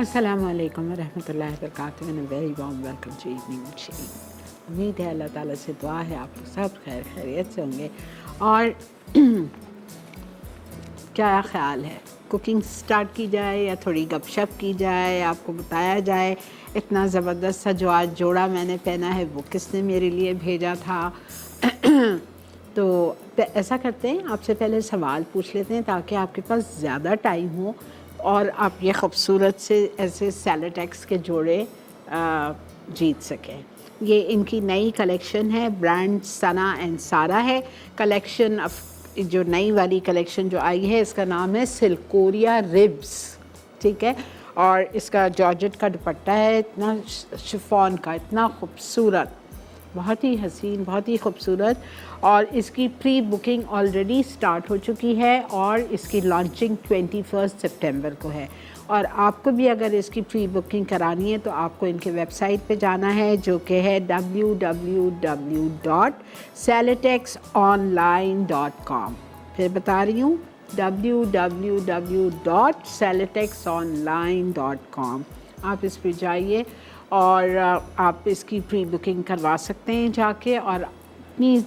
अस्सलाम वालेकुम रहमतुल्लाहि व बरकातुहू and very warm welcome to evening tea. उम्मीद है अल्लाह ताला से दुआ है आप लोग सब खैर खैरियत से होंगे। और क्या ख़्याल है, कुकिंग स्टार्ट की जाए या थोड़ी गपशप की जाए, आपको बताया जाए इतना ज़बरदस्त सा जो आज जोड़ा मैंने पहना है वो किसने मेरे लिए भेजा था। तो ऐसा करते हैं, आपसे पहले सवाल पूछ लेते हैं ताकि आपके पास ज़्यादा टाइम हो और आप ये ख़ूबसूरत से ऐसे सेलोटेक्स के जोड़े जीत सकें। ये इनकी नई कलेक्शन है, ब्रांड सना एंड सारा है। कलेक्शन जो नई वाली कलेक्शन जो आई है इसका नाम है सिल्कोरिया रिब्स, ठीक है। और इसका जॉर्जेट का दुपट्टा है, इतना शिफॉन का, इतना खूबसूरत, बहुत ही हसीन, बहुत ही खूबसूरत। और इसकी प्री बुकिंग ऑलरेडी स्टार्ट हो चुकी है और इसकी लॉन्चिंग 21 सितंबर को है। और आपको भी अगर इसकी प्री बुकिंग करानी है तो आपको इनके वेबसाइट पे जाना है जो कि है www.celotexonline.com। फिर बता रही हूँ www.celotexonline.com। आप इस पर जाइए और आप इसकी प्री बुकिंग करवा सकते हैं जाके। और अपनी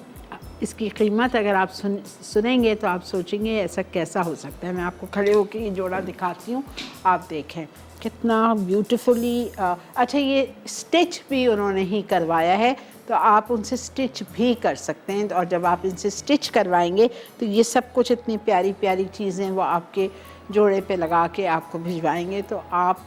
इसकी कीमत अगर आप सुनेंगे तो आप सोचेंगे ऐसा कैसा हो सकता है। मैं आपको खड़े होकर ये जोड़ा दिखाती हूँ, आप देखें कितना ब्यूटीफुली। अच्छा, ये स्टिच भी उन्होंने ही करवाया है तो आप उनसे स्टिच भी कर सकते हैं। और जब आप इनसे स्टिच करवाएंगे तो ये सब कुछ इतनी प्यारी प्यारी चीज़ें वो आपके जोड़े पे लगा के आपको भिजवाएंगे। तो आप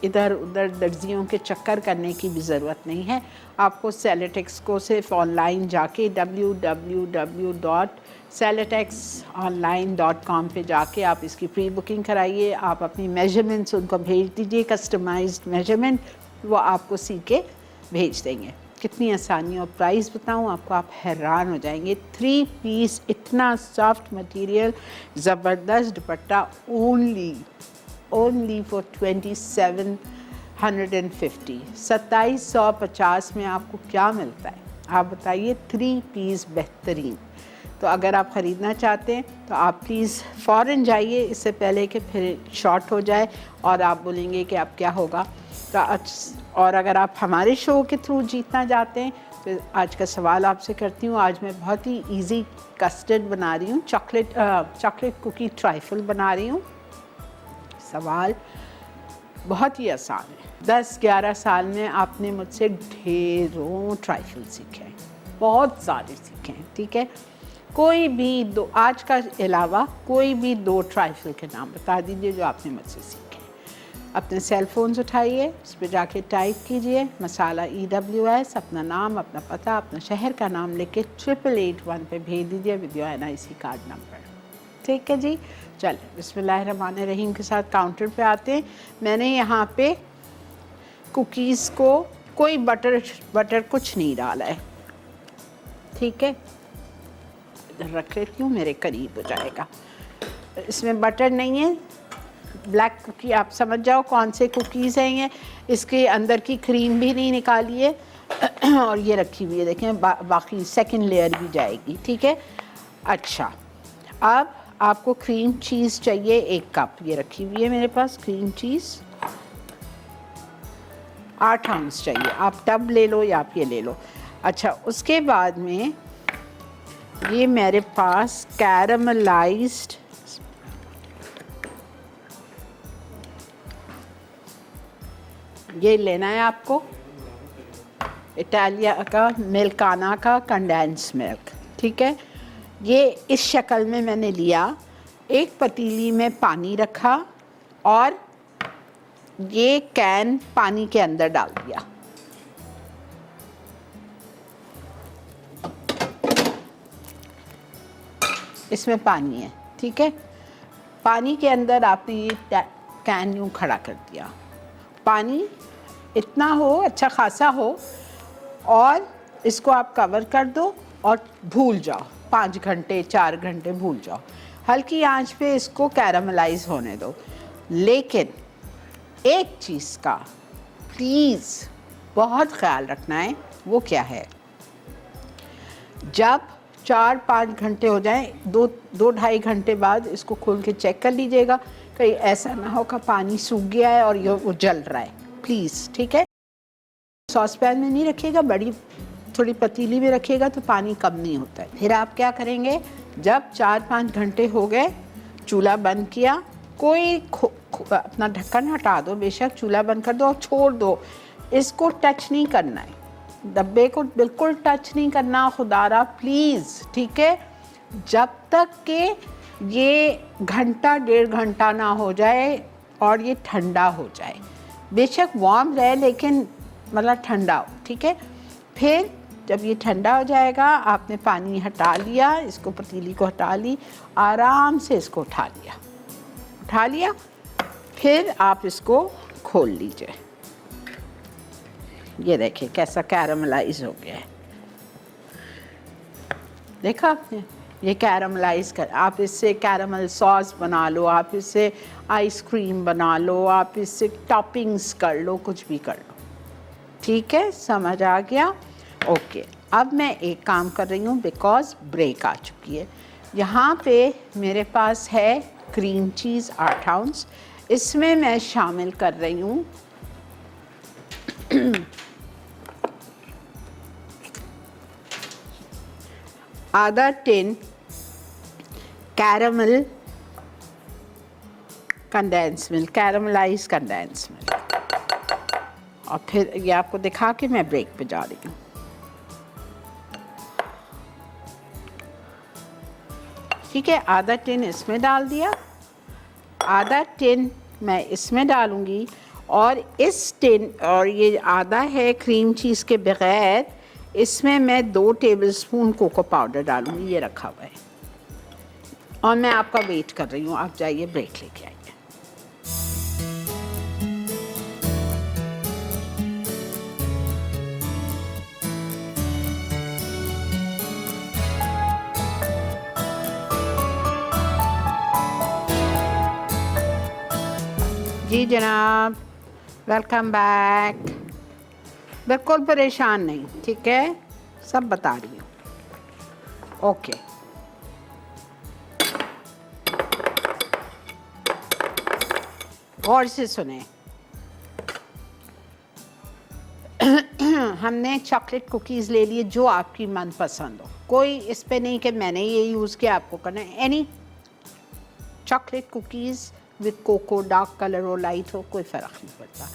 इधर उधर दर्जियों के चक्कर करने की भी ज़रूरत नहीं है। आपको सेलोटेक्स को सिर्फ ऑनलाइन जाके www.celotexonline.com पे जाके आप इसकी प्री बुकिंग कराइए। आप अपनी मेजरमेंट्स उनको भेज दीजिए, कस्टमाइज्ड मेजरमेंट, वो आपको सी के भेज देंगे। कितनी आसानी। और प्राइस बताऊं आपको, आप हैरान हो जाएंगे। 3 पीस, इतना सॉफ्ट मटेरियल, ज़बरदस्त दुपट्टा, ओनली फॉर 2750, 2750 में आपको क्या मिलता है आप बताइए। 3 पीस बेहतरीन। तो अगर आप ख़रीदना चाहते हैं तो आप प्लीज़ फ़ौरन जाइए इससे पहले कि फिर शॉर्ट हो जाए और आप बोलेंगे कि अब क्या होगा। तो और अगर आप हमारे शो के थ्रू जीतना चाहते हैं तो आज का सवाल आपसे करती हूँ। आज मैं बहुत ही इजी कस्टर्ड बना रही हूँ, चॉकलेट कुकी ट्राइफल बना रही हूँ। सवाल बहुत ही आसान है। 10-11 साल में आपने मुझसे ढेरों ट्राइफल सीखे हैं, बहुत सारे सीखे हैं, ठीक है। कोई भी दो, आज का अलावा कोई भी 2 ट्राइफल के नाम बता दीजिए जो आपने मुझसे सीखे हैं। अपने सेल फोन्स उठाइए, उस पर जाके टाइप कीजिए मसाला EWS, अपना नाम, अपना पता, अपना शहर का नाम लिख के 8881 पे भेज दीजिए with your NIC card number, ठीक है जी। चलिए बिस्मिल्लाहिर्रहमानिर्रहीम के साथ काउंटर पे आते हैं। मैंने यहाँ पे कुकीज़ को कोई बटर कुछ नहीं डाला है, ठीक है। इधर रख लेती हूँ, मेरे करीब हो जाएगा। इसमें बटर नहीं है, ब्लैक कुकी, आप समझ जाओ कौन से कुकीज़ हैं ये। इसके अंदर की क्रीम भी नहीं निकाली है और ये रखी हुई है, देखें बाकी सेकंड लेयर भी जाएगी, ठीक है। अच्छा, अब आपको क्रीम चीज़ चाहिए 1 कप, ये रखी हुई है मेरे पास क्रीम चीज़। 8 आउंस चाहिए, आप टब ले लो या आप ये ले लो। अच्छा, उसके बाद में ये मेरे पास कैरमलाइज्ड ये लेना है आपको, इटालिया का मिल्काना का कंडेंस मिल्क, ठीक है। ये इस शक्ल में मैंने लिया। एक पतीली में पानी रखा और ये कैन पानी के अंदर डाल दिया। इसमें पानी है, ठीक है। पानी के अंदर आपने ये कैन यूँ खड़ा कर दिया। पानी इतना हो, अच्छा खासा हो, और इसको आप कवर कर दो और भूल जाओ। 5 घंटे 4 घंटे भूल जाओ। हल्की आंच पे इसको कैरामलाइज होने दो। लेकिन एक चीज़ का प्लीज़ बहुत ख्याल रखना है, वो क्या है, जब 4-5 घंटे हो जाएं, 2-2.5 घंटे बाद इसको खोल के चेक कर लीजिएगा कहीं ऐसा ना हो कि पानी सूख गया है और ये वो जल रहा है, प्लीज़, ठीक है। सॉस पैन में नहीं रखिएगा, बड़ी थोड़ी पतीली में रखिएगा तो पानी कम नहीं होता है। फिर आप क्या करेंगे, जब 4-5 घंटे हो गए, चूल्हा बंद किया, कोई अपना ढक्कन हटा दो, बेशक चूल्हा बंद कर दो और छोड़ दो। इसको टच नहीं करना है, डब्बे को बिल्कुल टच नहीं करना, खुदारा प्लीज़, ठीक है। जब तक कि ये घंटा 1.5 घंटा ना हो जाए और ये ठंडा हो जाए, बेशक वार्म रहे लेकिन मतलब ठंडा हो, ठीक है। फिर जब ये ठंडा हो जाएगा, आपने पानी हटा लिया, इसको पतीली को हटा ली, आराम से इसको उठा लिया, फिर आप इसको खोल लीजिए। ये देखिए कैसा कैरमलाइज हो गया है, देखा आपने, ये कैरमलाइज कर, आप इससे कैरमल सॉस बना लो, आप इससे आइसक्रीम बना लो, आप इससे टॉपिंग्स कर लो, कुछ भी कर लो, ठीक है, समझ आ गया। ओके, अब मैं एक काम कर रही हूँ बिकॉज ब्रेक आ चुकी है। यहाँ पे मेरे पास है क्रीम चीज़ 8 आउंस, इसमें मैं शामिल कर रही हूँ आधा tin caramel condense milk, caramelise condense milk, और फिर ये आपको दिखा के मैं ब्रेक पे जा रही हूँ। ठीक है, आधा टिन इसमें डाल दिया, आधा टिन मैं इसमें डालूँगी, और इस टिन, और ये आधा है क्रीम चीज़ के बग़ैर, इसमें मैं 2 टेबलस्पून कोको पाउडर डालूँगी, ये रखा हुआ है। और मैं आपका वेट कर रही हूँ, आप जाइए ब्रेक लेके आइए। जी जनाब, वेलकम बैक। बिल्कुल परेशान नहीं, ठीक है, सब बता रही हूँ। ओके, गौर से सुने। हमने चॉकलेट कुकीज़ ले लिए, जो आपकी मनपसंद हो, कोई इस पे नहीं कि मैंने ये यूज़ किया आपको करना है, any chocolate cookies with cocoa, dark colour हो लाइट हो, कोई फ़र्क नहीं पड़ता।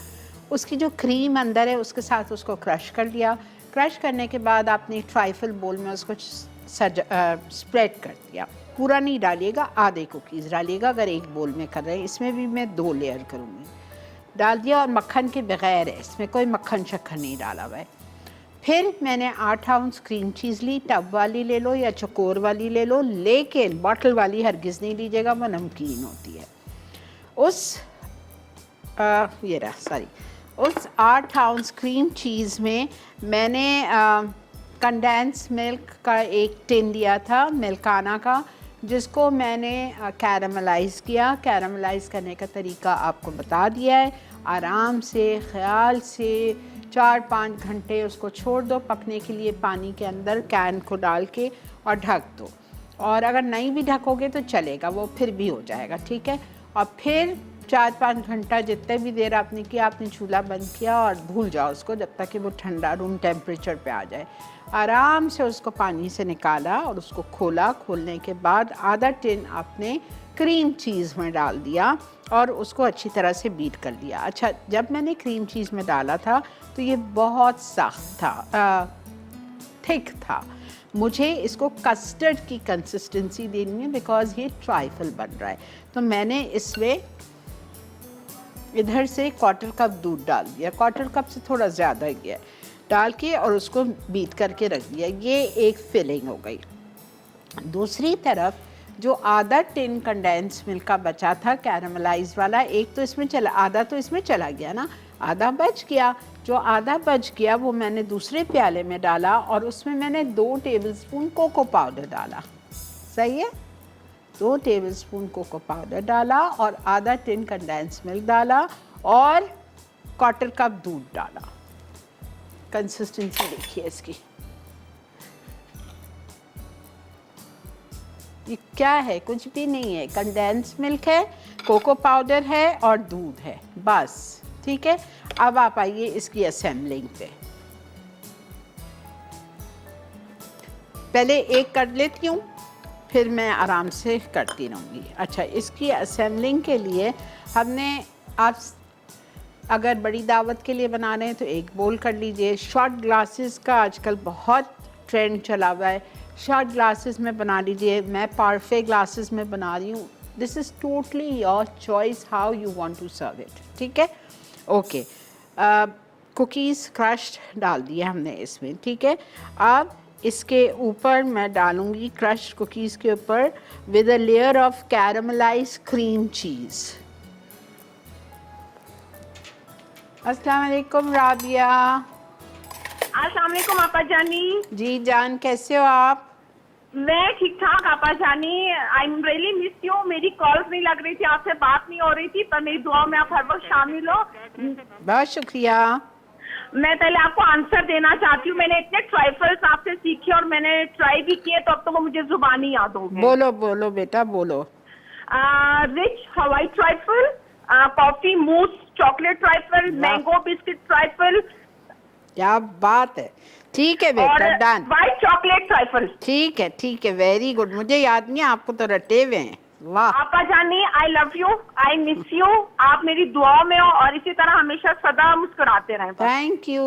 उसकी जो क्रीम अंदर है उसके साथ उसको क्रश कर लिया। क्रश करने के बाद आपने ट्राइफल बोल में उसको स्प्रेड कर दिया। पूरा नहीं डालिएगा, आधे कुकीज़ डालिएगा अगर एक बोल में कर रहे हैं। इसमें भी मैं 2 लेयर करूँगी। डाल दिया, और मक्खन के बग़ैर है, इसमें कोई मक्खन शक्खन नहीं डाला हुआ है। फिर मैंने 8 आउंस क्रीम चीज़ ली, टब वाली ले लो या चकोर वाली ले लो, लेकिन बॉटल वाली हरगिज़ नहीं लीजिएगा, वो नमकीन होती है। उस 8 आउंस क्रीम चीज़ में मैंने कंडेंस मिल्क का एक टिन लिया था, मिल्काना का, जिसको मैंने कैरमलाइज़ किया। कैरमलाइज़ करने का तरीका आपको बता दिया है। आराम से, ख्याल से 4-5 घंटे उसको छोड़ दो पकने के लिए पानी के अंदर, कैन को डाल के, और ढक दो। और अगर नहीं भी ढकोगे तो चलेगा, वो फिर भी हो जाएगा, ठीक है। और फिर 4-5 घंटा जितने भी देर आपने किया, आपने चूल्हा बंद किया और भूल जाओ उसको, जब तक कि वो ठंडा रूम टेम्परेचर पे आ जाए। आराम से उसको पानी से निकाला और उसको खोला। खोलने के बाद आधा टिन आपने क्रीम चीज़ में डाल दिया और उसको अच्छी तरह से बीट कर लिया। अच्छा, जब मैंने क्रीम चीज़ में डाला था तो ये बहुत सख्त था, थिक था। मुझे इसको कस्टर्ड की कंसिस्टेंसी देनी है बिकॉज़ ये ट्राइफल बन रहा है। तो मैंने इसमें इधर से 1/4 कप दूध डाल दिया, 1/4 कप से थोड़ा ज़्यादा ही है, डाल के और उसको बीट करके रख दिया। ये एक फिलिंग हो गई। दूसरी तरफ जो आधा टिन कंडेंस मिल्क का बचा था कैरमलाइज वाला, एक तो इसमें चला, आधा तो इसमें चला गया ना, आधा बच गया। जो आधा बच गया वो मैंने दूसरे प्याले में डाला और उसमें मैंने 2 टेबलस्पून कोको पाउडर डाला। सही है, 2 टेबलस्पून कोको पाउडर डाला और आधा टिन कंडेंस मिल्क डाला और 1/4 कप दूध डाला। कंसिस्टेंसी देखिए इसकी, ये क्या है? कुछ भी नहीं है, कंडेंस मिल्क है, कोको पाउडर है और दूध है, बस। ठीक है, अब आप आइए इसकी असेंबलिंग पे। पहले एक कर लेती हूँ, फिर मैं आराम से करती रहूँगी। अच्छा, इसकी असेंबलिंग के लिए हमने, आप अगर बड़ी दावत के लिए बना रहे हैं तो एक बोल कर लीजिए। शॉर्ट ग्लासेस का आजकल बहुत ट्रेंड चला हुआ है, शॉर्ट ग्लासेस में बना लीजिए। मैं पारफे ग्लासेस में बना रही हूँ। This is totally your choice how you want to serve it. ठीक है, ओके। कुकीज़ क्रश्ड डाल दिए हमने इसमें। ठीक है, अब इसके ऊपर मैं डालूँगी क्रश्ड कुकीज़ के ऊपर with a layer of caramelised cream cheese. अस्सलाम वालेकुम राबिया। अस्सलाम वालेकुम आपा जानी। जी जान, कैसे हो आप? मैं ठीक ठाक आपा जानी। I am really miss you. मेरी कॉल्स नहीं लग रही थी, आपसे बात नहीं हो रही थी, पर मेरी दुआ में आप हर वक्त शामिल हो। बहुत शुक्रिया। मैं पहले आपको आंसर देना चाहती हूँ। मैंने इतने ट्राइफल्स आपसे सीखे और मैंने ट्राई भी किए, तो अब तो वो मुझे जुबानी याद हो गए। बोलो बोलो बेटा, बोलो। Rich Hawaii trifle, coffee mousse chocolate trifle, mango biscuit trifle. क्या बात है। ठीक है बेटा, और डन। White chocolate trifle. ठीक है ठीक है, वेरी गुड। मुझे याद नहीं, आपको तो रटे हुए हैं। वाह। आपा जानी, आई love you, I miss you. आप मेरी दुआओं में हो और इसी तरह हमेशा सदा मुस्कुराते रहें। थैंक यू,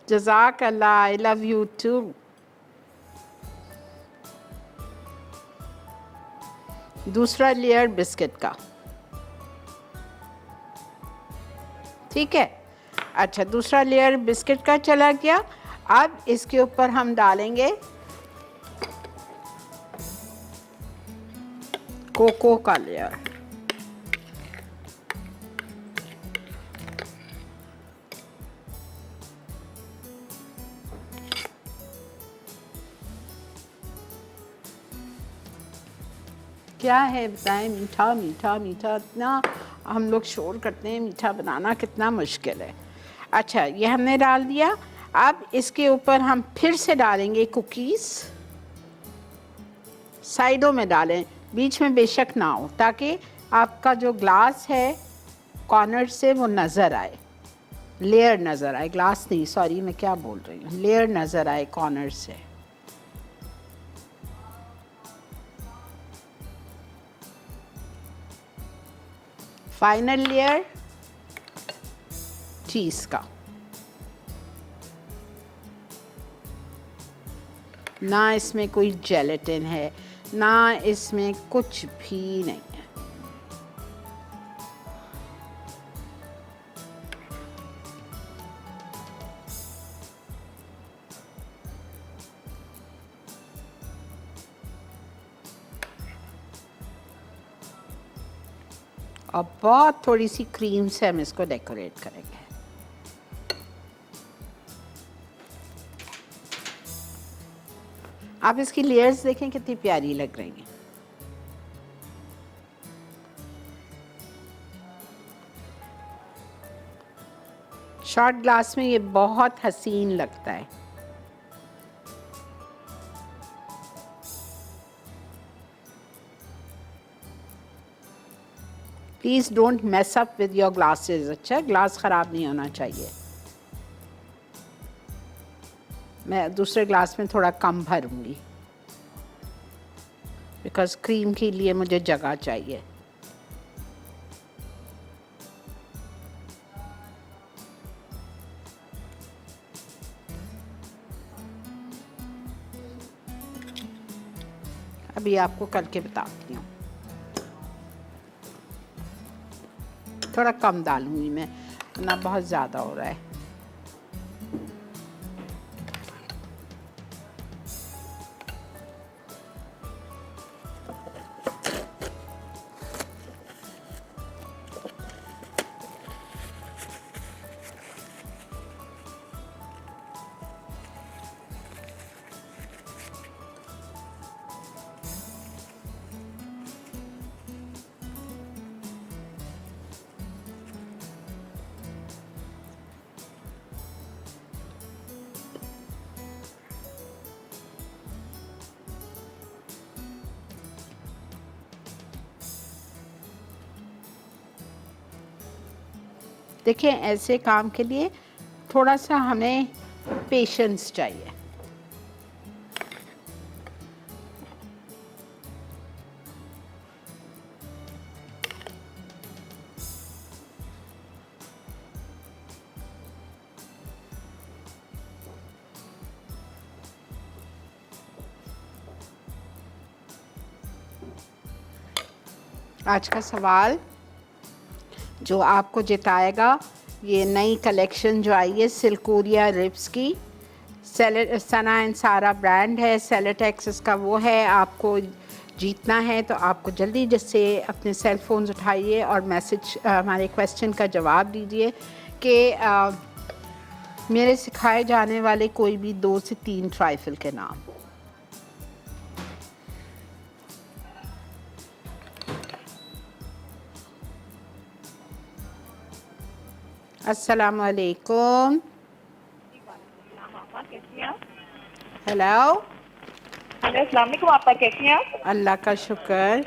जज़ाक अल्लाह। I love you too. दूसरा लेयर बिस्किट का। ठीक है, अच्छा, दूसरा लेयर बिस्किट का चला गया। अब इसके ऊपर हम डालेंगे कोको का लेयर। क्या है बताएं, मीठा मीठा मीठा, इतना हम लोग शोर करते हैं, मीठा बनाना कितना मुश्किल है। अच्छा, ये हमने डाल दिया। अब इसके ऊपर हम फिर से डालेंगे कुकीज़। साइडों में डालें, बीच में बेशक ना हो, ताकि आपका जो ग्लास है कॉर्नर से वो नज़र आए, लेयर नज़र आए। ग्लास नहीं, सॉरी, मैं क्या बोल रही हूँ, लेयर नज़र आए कॉर्नर से। फाइनल लेयर चीज़ का। ना इसमें कोई जेलेटिन है, ना इसमें कुछ भी नहीं है। और बहुत थोड़ी सी क्रीम से हम इसको डेकोरेट करेंगे। आप इसकी लेयर्स देखें कितनी प्यारी लग रही हैं। शॉर्ट ग्लास में ये बहुत हसीन लगता है। Please don't mess up with your glasses. अच्छा, ग्लास ख़राब नहीं होना चाहिए। मैं दूसरे ग्लास में थोड़ा कम भरूंगी, बिकॉज क्रीम के लिए मुझे जगह चाहिए। अभी आपको करके बताती हूँ। थोड़ा कम डालूंगी मैं, वरना बहुत ज़्यादा हो रहा है। देखिए ऐसे काम के लिए थोड़ा सा हमें पेशेंस चाहिए। आज का सवाल जो आपको जिताएगा, ये नई कलेक्शन जो आई है सिल्कोरिया रिब्स की, सना एंड सारा ब्रांड है, सेलेटेक्स इसका वो है। आपको जीतना है तो आपको जल्दी जैसे अपने सेल फोन्स उठाइए और मैसेज हमारे क्वेश्चन का जवाब दीजिए कि मेरे सिखाए जाने वाले कोई भी 2 से 3 ट्राइफल के नाम। अस्सलाम वालेकुम। हेलो। हेलो, अस्सलाम वालेकुम। आपा कैसी हैं आप? अल्लाह का शुक्र।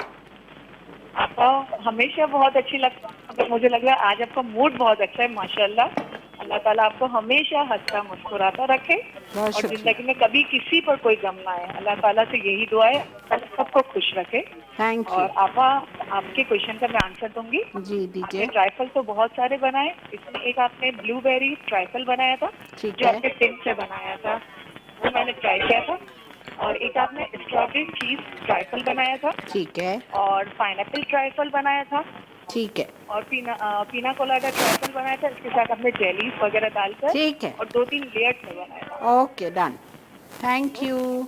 आपका हमेशा बहुत अच्छी लगता है, मुझे लग रहा है आज आपका मूड बहुत अच्छा है माशाल्लाह। अल्लाह ताला आपको हमेशा हंसता मुस्कुराता रखे बहुत और शुक्रिया। जिंदगी में कभी किसी पर कोई गम ना आए। अल्लाह ताला से यही दुआ है, अल्लाह सबको खुश रखे। थैंक और आपा, आपके क्वेश्चन का मैं आंसर दूंगी। यू जी, आपने दीजिए। ट्राइफल तो बहुत सारे बनाए, इसमें एक आपने ब्लूबेरी ट्राइफल बनाया था ठीक जो है। आपके टिन से बनाया था, वो मैंने ट्राई किया था। और एक आपने स्ट्रॉबेरी चीज ट्राइफल बनाया था ठीक है। और पाइनएप्पल ट्राइफल बनाया था ठीक है। और पीना कोलाडा ट्राइफल बनाया था। इसके साथ हमने जेलीज वगैरह डालकर ठीक है। और 2-3 लेयर्स में बनाया था। Okay, done. Thank you.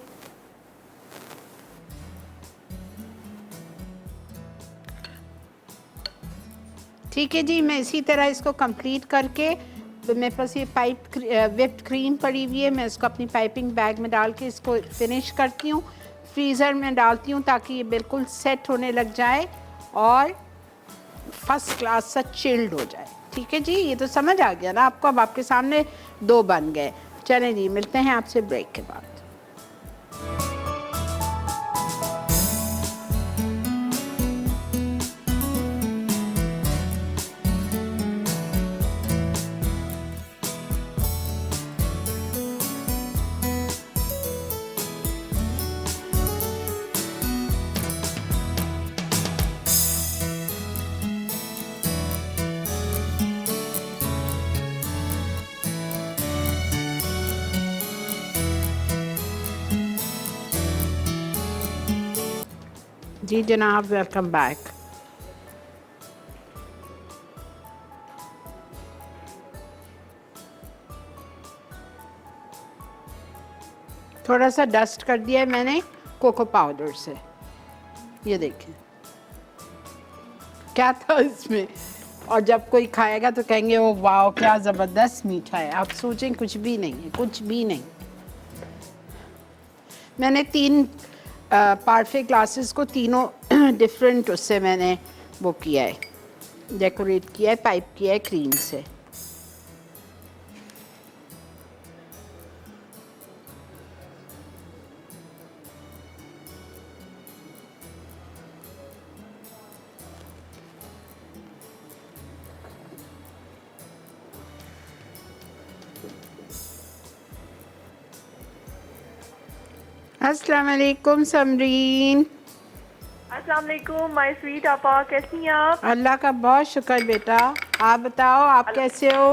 ठीक है जी, मैं इसी तरह इसको कंप्लीट करके, तो मेरे पास ये विप्ड क्रीम पड़ी हुई है, मैं इसको अपनी पाइपिंग बैग में डाल के इसको फिनिश करती हूँ, फ्रीज़र में डालती हूँ ताकि ये बिल्कुल सेट होने लग जाए और फर्स्ट क्लास सा चिल्ड हो जाए। ठीक है जी, ये तो समझ आ गया ना आपको। अब आपके सामने 2 बन गए। चलें जी, मिलते हैं आपसे ब्रेक के बाद। जी जनाब, वेलकम बैक। थोड़ा सा डस्ट कर दिया है मैंने कोको पाउडर से। ये देखें क्या था इसमें, और जब कोई खाएगा तो कहेंगे ओ वाह क्या ज़बरदस्त मीठा है। आप सोचें कुछ भी नहीं है, कुछ भी नहीं। मैंने 3 पार्फे ग्लासेस को तीनों डिफरेंट उससे मैंने वो किया है, डेकोरेट किया है, पाइप किया है क्रीम से। अस्सलाम वालेकुम समरीन। अस्सलाम वालेकुम माय स्वीट आपा, कैसी हैं आप? अल्लाह का बहुत शुक्र बेटा, आप बताओ आप कैसे हो?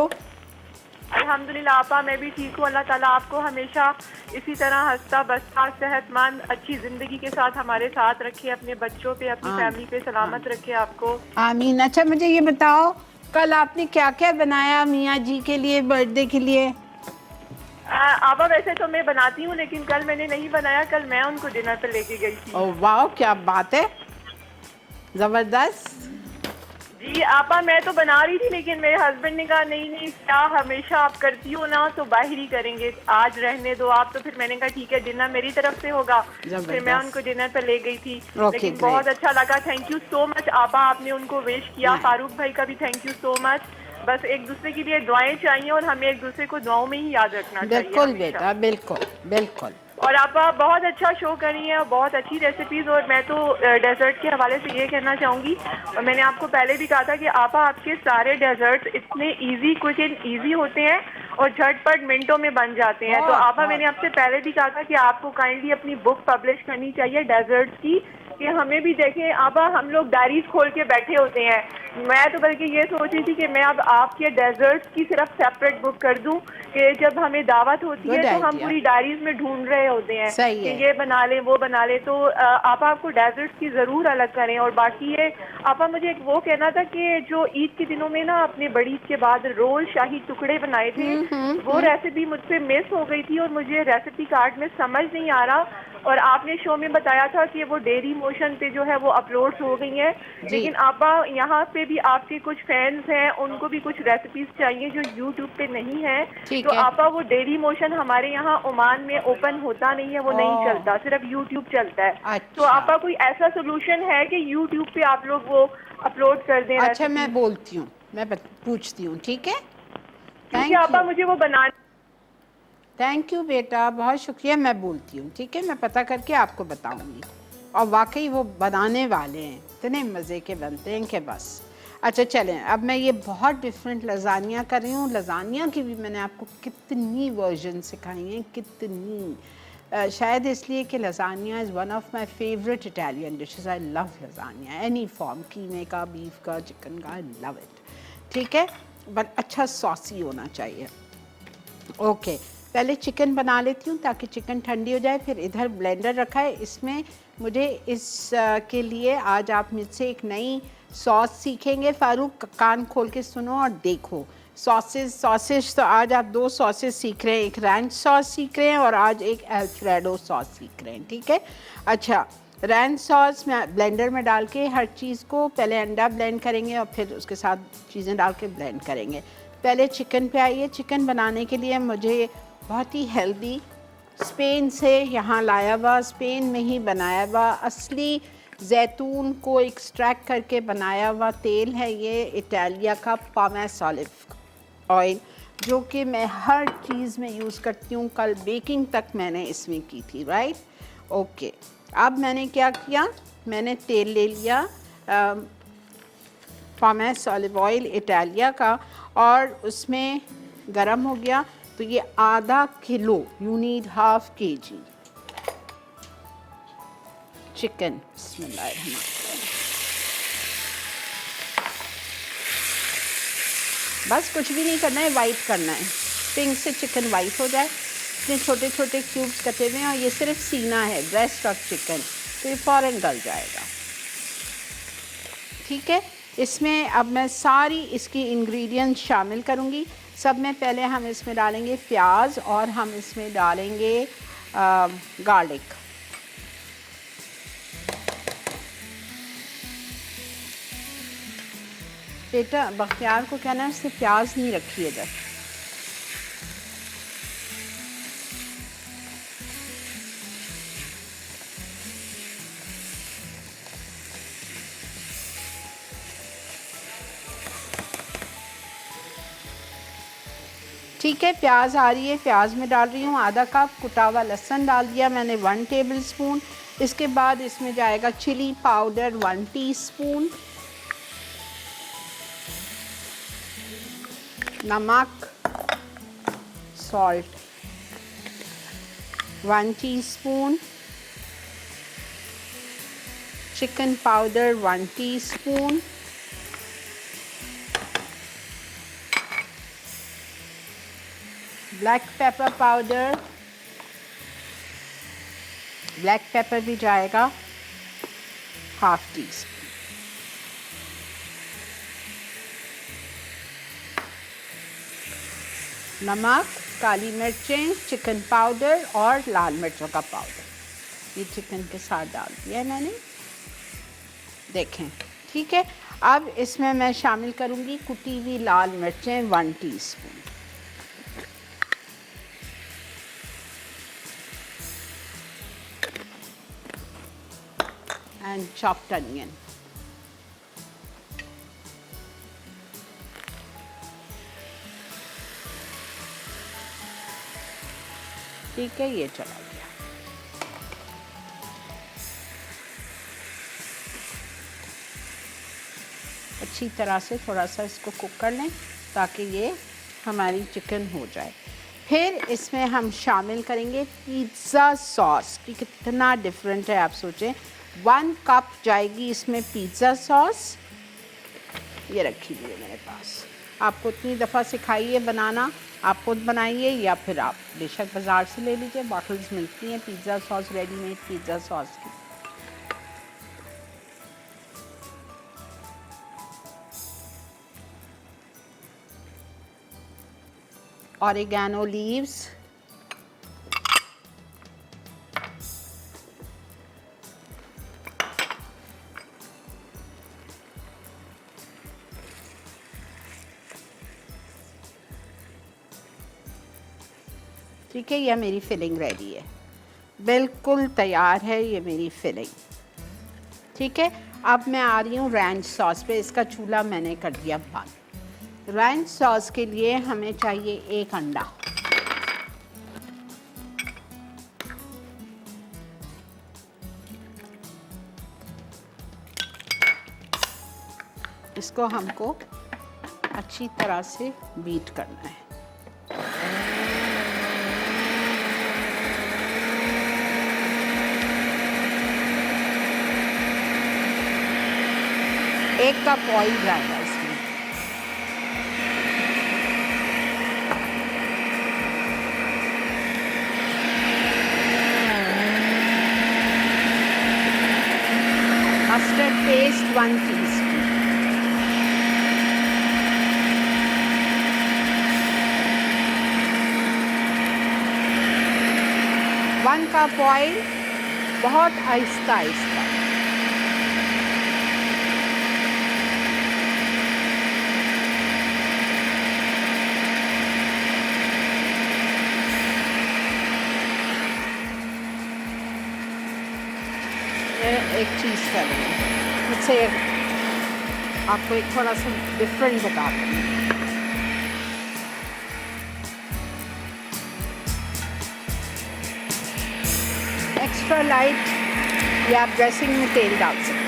अल्हम्दुलिल्लाह आपा, मैं भी ठीक हूँ। अल्लाह ताला आपको हमेशा इसी तरह हंसता बसता सेहतमंद अच्छी ज़िंदगी के साथ हमारे साथ रखे, अपने बच्चों पे, अपनी फैमिली पे सलामत रखे आपको। आमीन। अच्छा मुझे ये बताओ, कल आपने क्या क्या बनाया मियाँ जी के लिए, बर्थडे के लिए? आपा वैसे तो मैं बनाती हूँ, लेकिन कल मैंने नहीं बनाया, कल मैं उनको डिनर पे लेके गई थी। ओह वाह, क्या बात है, ज़बरदस्त। जी आपा, मैं तो बना रही थी लेकिन मेरे हस्बैंड ने कहा नहीं नहीं, क्या हमेशा आप करती हो ना तो बाहर ही करेंगे, आज रहने दो आप। तो फिर मैंने कहा ठीक है, डिनर मेरी तरफ से होगा। फिर मैं उनको डिनर पे ले गई थी। लेकिन बहुत अच्छा लगा। थैंक यू सो मच आपा, आपने उनको विश किया। फारूक भाई का भी थैंक यू सो मच। बस एक दूसरे के लिए दुआएं चाहिए और हमें एक दूसरे को दुआओं में ही याद रखना चाहिए। बिल्कुल बेटा, बिल्कुल बिल्कुल। और आप बहुत अच्छा शो कर रही हैं, बहुत अच्छी रेसिपीज। और मैं तो डेजर्ट के हवाले से ये कहना चाहूँगी, और मैंने आपको पहले भी कहा था कि आपके सारे डेजर्ट्स इतने इजी, क्विक एंड इजी होते हैं और झटपट मिनटों में बन जाते हैं। तो आपा, मैंने आपसे पहले भी कहा था कि आपको काइंडली अपनी बुक पब्लिश करनी चाहिए डेजर्ट्स की, कि हमें भी देखें। अब हम लोग डायरीज खोल के बैठे होते हैं। मैं तो बल्कि ये सोच रही थी कि मैं अब आपके डेजर्ट्स की सिर्फ सेपरेट बुक कर दूं, कि जब हमें दावत होती है तो हम पूरी डायरीज में ढूंढ रहे होते हैं कि ये बना लें वो बना लें। तो आपको डेजर्ट्स की ज़रूर अलग करें। और बाकी ये आपा, मुझे एक वो कहना था कि जो ईद के दिनों में ना अपने बड़ी ईद के बाद रोल शाही टुकड़े बनाए थे, वो रेसिपी मुझसे मिस हो गई थी और मुझे रेसिपी कार्ड में समझ नहीं आ रहा। और आपने शो में बताया था कि वो डेली मोशन पे जो है वो अपलोड्स हो गई हैं, लेकिन आपा यहाँ पे भी आपके कुछ फैंस हैं, उनको भी कुछ रेसिपीज चाहिए जो यूट्यूब पे नहीं है। तो आपा, वो डेली मोशन हमारे यहाँ ओमान में ओपन होता नहीं है, वो नहीं चलता, सिर्फ यूट्यूब चलता है। तो आपा, कोई ऐसा सोल्यूशन है कि यूट्यूब पे आप लोग वो अपलोड कर दें? अच्छा, मैं बोलती हूँ, मैं पूछती हूँ, ठीक है? क्योंकि आपा मुझे वो बनाने। थैंक यू बेटा, बहुत शुक्रिया। मैं बोलती हूँ, ठीक है? मैं पता करके आपको बताऊँगी। और वाकई वो बनाने वाले हैं, इतने मज़े के बनते हैं कि बस। अच्छा चलें, अब मैं ये बहुत डिफरेंट लज़ानिया कर रही हूँ। लज़ानिया की भी मैंने आपको कितनी वर्जन सिखाई हैं, कितनी। शायद इसलिए कि lasagna is one of my favourite Italian dishes. I love lasagna, any form, कीमे का, बीफ का, चिकन का, आई लव इट, ठीक है? बट अच्छा सॉसी होना चाहिए। ओके, पहले चिकन बना लेती हूँ ताकि चिकन ठंडी हो जाए। फिर इधर ब्लेंडर रखा है, इसमें मुझे के लिए आज आप मुझसे एक नई सॉस सीखेंगे। फ़ारूक, कान खोल के सुनो और देखो। सॉसेज तो आज आप 2 सॉसेज सीख रहे हैं, एक रैंच सॉस सीख रहे हैं और आज एक अल्फ्रेडो सॉस सीख रहे हैं, ठीक है? अच्छा, रैंच सॉस में ब्लेंडर में डाल के हर चीज़ को पहले अंडा ब्लेंड करेंगे और फिर उसके साथ चीज़ें डाल के ब्लेंड करेंगे। पहले चिकन पे आइए। चिकन बनाने के लिए मुझे बहुत ही हेल्दी स्पेन से यहाँ लाया हुआ, स्पेन में ही बनाया हुआ, असली जैतून को एक्सट्रैक्ट करके बनाया हुआ तेल है ये, इटालिया का पामेस ऑलिव ऑयल, जो कि मैं हर चीज़ में यूज़ करती हूँ। कल बेकिंग तक मैंने इसमें की थी, राइट? ओके, अब मैंने क्या किया, मैंने तेल ले लिया पामेस ऑलिव ऑयल इटालिया का, और उसमें गरम हो गया। तो ये आधा kilo, you need half kg chicken. बस कुछ भी नहीं करना है, वाइट करना है, पिंक से चिकन वाइट हो जाए। इतने छोटे छोटे क्यूब्स कटे हुए हैं और ये सिर्फ सीना है, ब्रेस्ट ऑफ चिकन, तो ये फ़ौरन गल जाएगा, ठीक है? इसमें अब मैं सारी इसकी इंग्रेडिएंट्स शामिल करूँगी। सब में पहले हम इसमें डालेंगे प्याज और हम इसमें डालेंगे गार्लिक। बेटा बख्तियार को कहना है उसने प्याज नहीं रखी है इधर। ठीक है, प्याज आ रही है, प्याज में डाल रही हूँ आधा कप कुटा हुआ लहसुन डाल दिया मैंने 1 टेबलस्पून। इसके बाद इसमें जाएगा चिली पाउडर 1 टीस्पून, नमक salt 1 teaspoon, chicken powder 1 teaspoon, black pepper powder, black pepper भी जाएगा हाफ टीस्पून, नमक, काली मिर्चें, चिकन पाउडर और लाल मिर्चों का पाउडर, ये चिकन के साथ डाल दिया है मैंने, देखें, ठीक है? अब इसमें मैं शामिल करूंगी कुटी हुई लाल मिर्चें 1 टीस्पून, and chopped onion. ठीक है, ये चला गया। अच्छी तरह से थोड़ा सा इसको कुक कर लें ताकि ये हमारी चिकन हो जाए। फिर इसमें हम शामिल करेंगे पिज़्ज़ा सॉस कि कितना डिफरेंट है आप सोचें। 1 कप जाएगी इसमें पिज़्ज़ा सॉस, ये रखी हुई है मेरे पास। आपको इतनी दफ़ा सिखाई है बनाना, आप खुद बनाइए या फिर आप बेशक बाज़ार से ले लीजिए, बॉटल्स मिलती हैं pizza sauce, readymade pizza sauce की। ऑरिगेनो लीव्स, ठीक है। यह मेरी फिलिंग रेडी है, बिल्कुल तैयार है ये मेरी फिलिंग, ठीक है। अब मैं आ रही हूँ रैंच सॉस पे। इसका चूल्हा मैंने कर दिया बंद। रैंच सॉस के लिए हमें चाहिए 1 अंडा, इसको हमको अच्छी तरह से बीट करना है। एक कप ऑयल जाएगा इसमें। Mustard paste 1 teaspoon, one cup oil, बहुत आहिस्ता आहिस्ता। एक चीज़ करें मुझसे, आपको एक थोड़ा सा डिफरेंट बताती हूँ। एक्स्ट्रा लाइट या आप ड्रेसिंग में तेल डाल सकते हैं।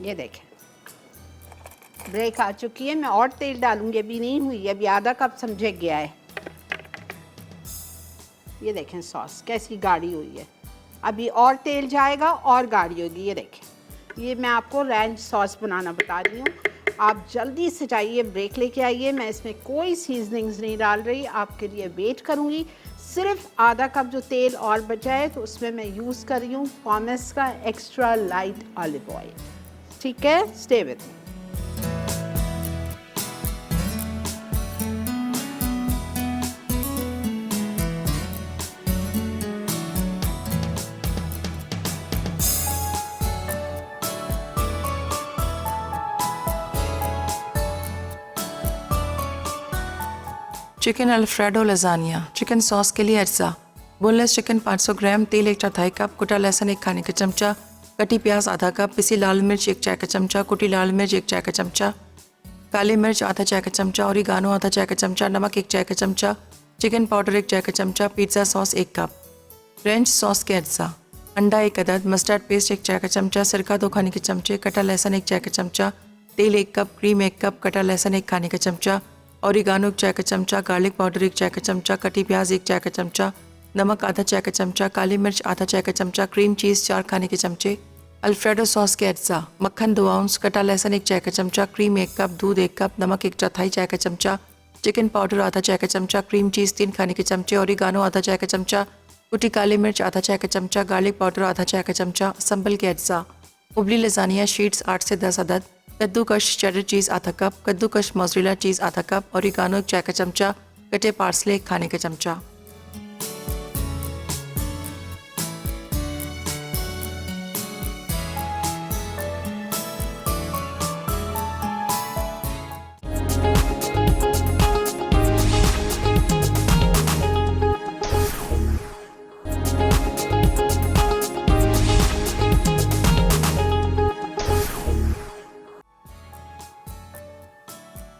ये देखें ब्रेक आ चुकी है। मैं और तेल डालूंगी, अभी नहीं हुई, अभी आधा कप समझे गया है। ये देखें सॉस कैसी गाढ़ी हुई है, अभी और तेल जाएगा और गाढ़ी होगी। ये देखें, ये मैं आपको रैंच सॉस बनाना बता रही हूँ। आप जल्दी से जाइए, ब्रेक लेके आइए। मैं इसमें कोई सीजनिंग्स नहीं डाल रही, आपके लिए वेट करूँगी। सिर्फ आधा कप जो तेल और बचा है तो उसमें मैं यूज़ कर रही हूँ पॉमेस का एक्स्ट्रा लाइट ऑलिव ऑयल, ठीक है। Stay with me. Chicken alfredo lasagne. Chicken sauce के लिए अज्जा: बोनलेस चिकन 500 ग्राम, तेल 1/4 कप, कुटा लहसुन 1 खाने का चमचा, कटी प्याज आधा कप, पिसी लाल मिर्च 1 चाय का चमचा, कुटी लाल मिर्च 1 चाय का चमचा, काली मिर्च आधा चाय का चमचा, ओरिगानो आधा चाय का चमचा, नमक 1 चाय का चमचा, चिकन पाउडर 1 चाय का चमचा, pizza sauce 1 cup. French sauce के अज्जा: अंडा 1 अदद, मस्टर्ड पेस्ट 1 चाय का चमचा, सिरका 2 खाने के चमचे, कटा लहसुन 1 चाय का चमचा, तेल 1 कप, क्रीम 1 कप, कटा लहसुन 1 खाने का चमचा, ओरिगानो 1 चाय का चमचा, गार्लिक पाउडर 1 चाय का चमचा, कटी प्याज 1 चाय का चमचा, नमक आधा चाय का चमचा, काली मिर्च आधा चाय का चमचा, क्रीम चीज़ 4 खाने के चमचे। अल्फ्रेडो सॉस के अज्जा: मक्खन 2 आउंस, कटा लहसुन 1 चाय का चमचा, क्रीम 1 कप, दूध 1 कप, नमक 1/4 चाय का चमचा, चिकन पाउडर आधा चाय का चमचा, क्रीम चीज़ 3 खाने के चमचे, ओरिगानो आधा चाय का चमचा, कुटी काली मिर्च आधा चाय का चमचा, गार्लिक पाउडर आधा चाय का चमचा, संबल के अज्जा, उबली लजानिया शीट्स 8 से 10 अदद, कद्दूकश चेडर चीज़ आधा कप, कद्दूकश मोज़रेला चीज़ आधा कप, ओरिगानो चाय का चमचा, कटे पार्सले खाने का चमचा।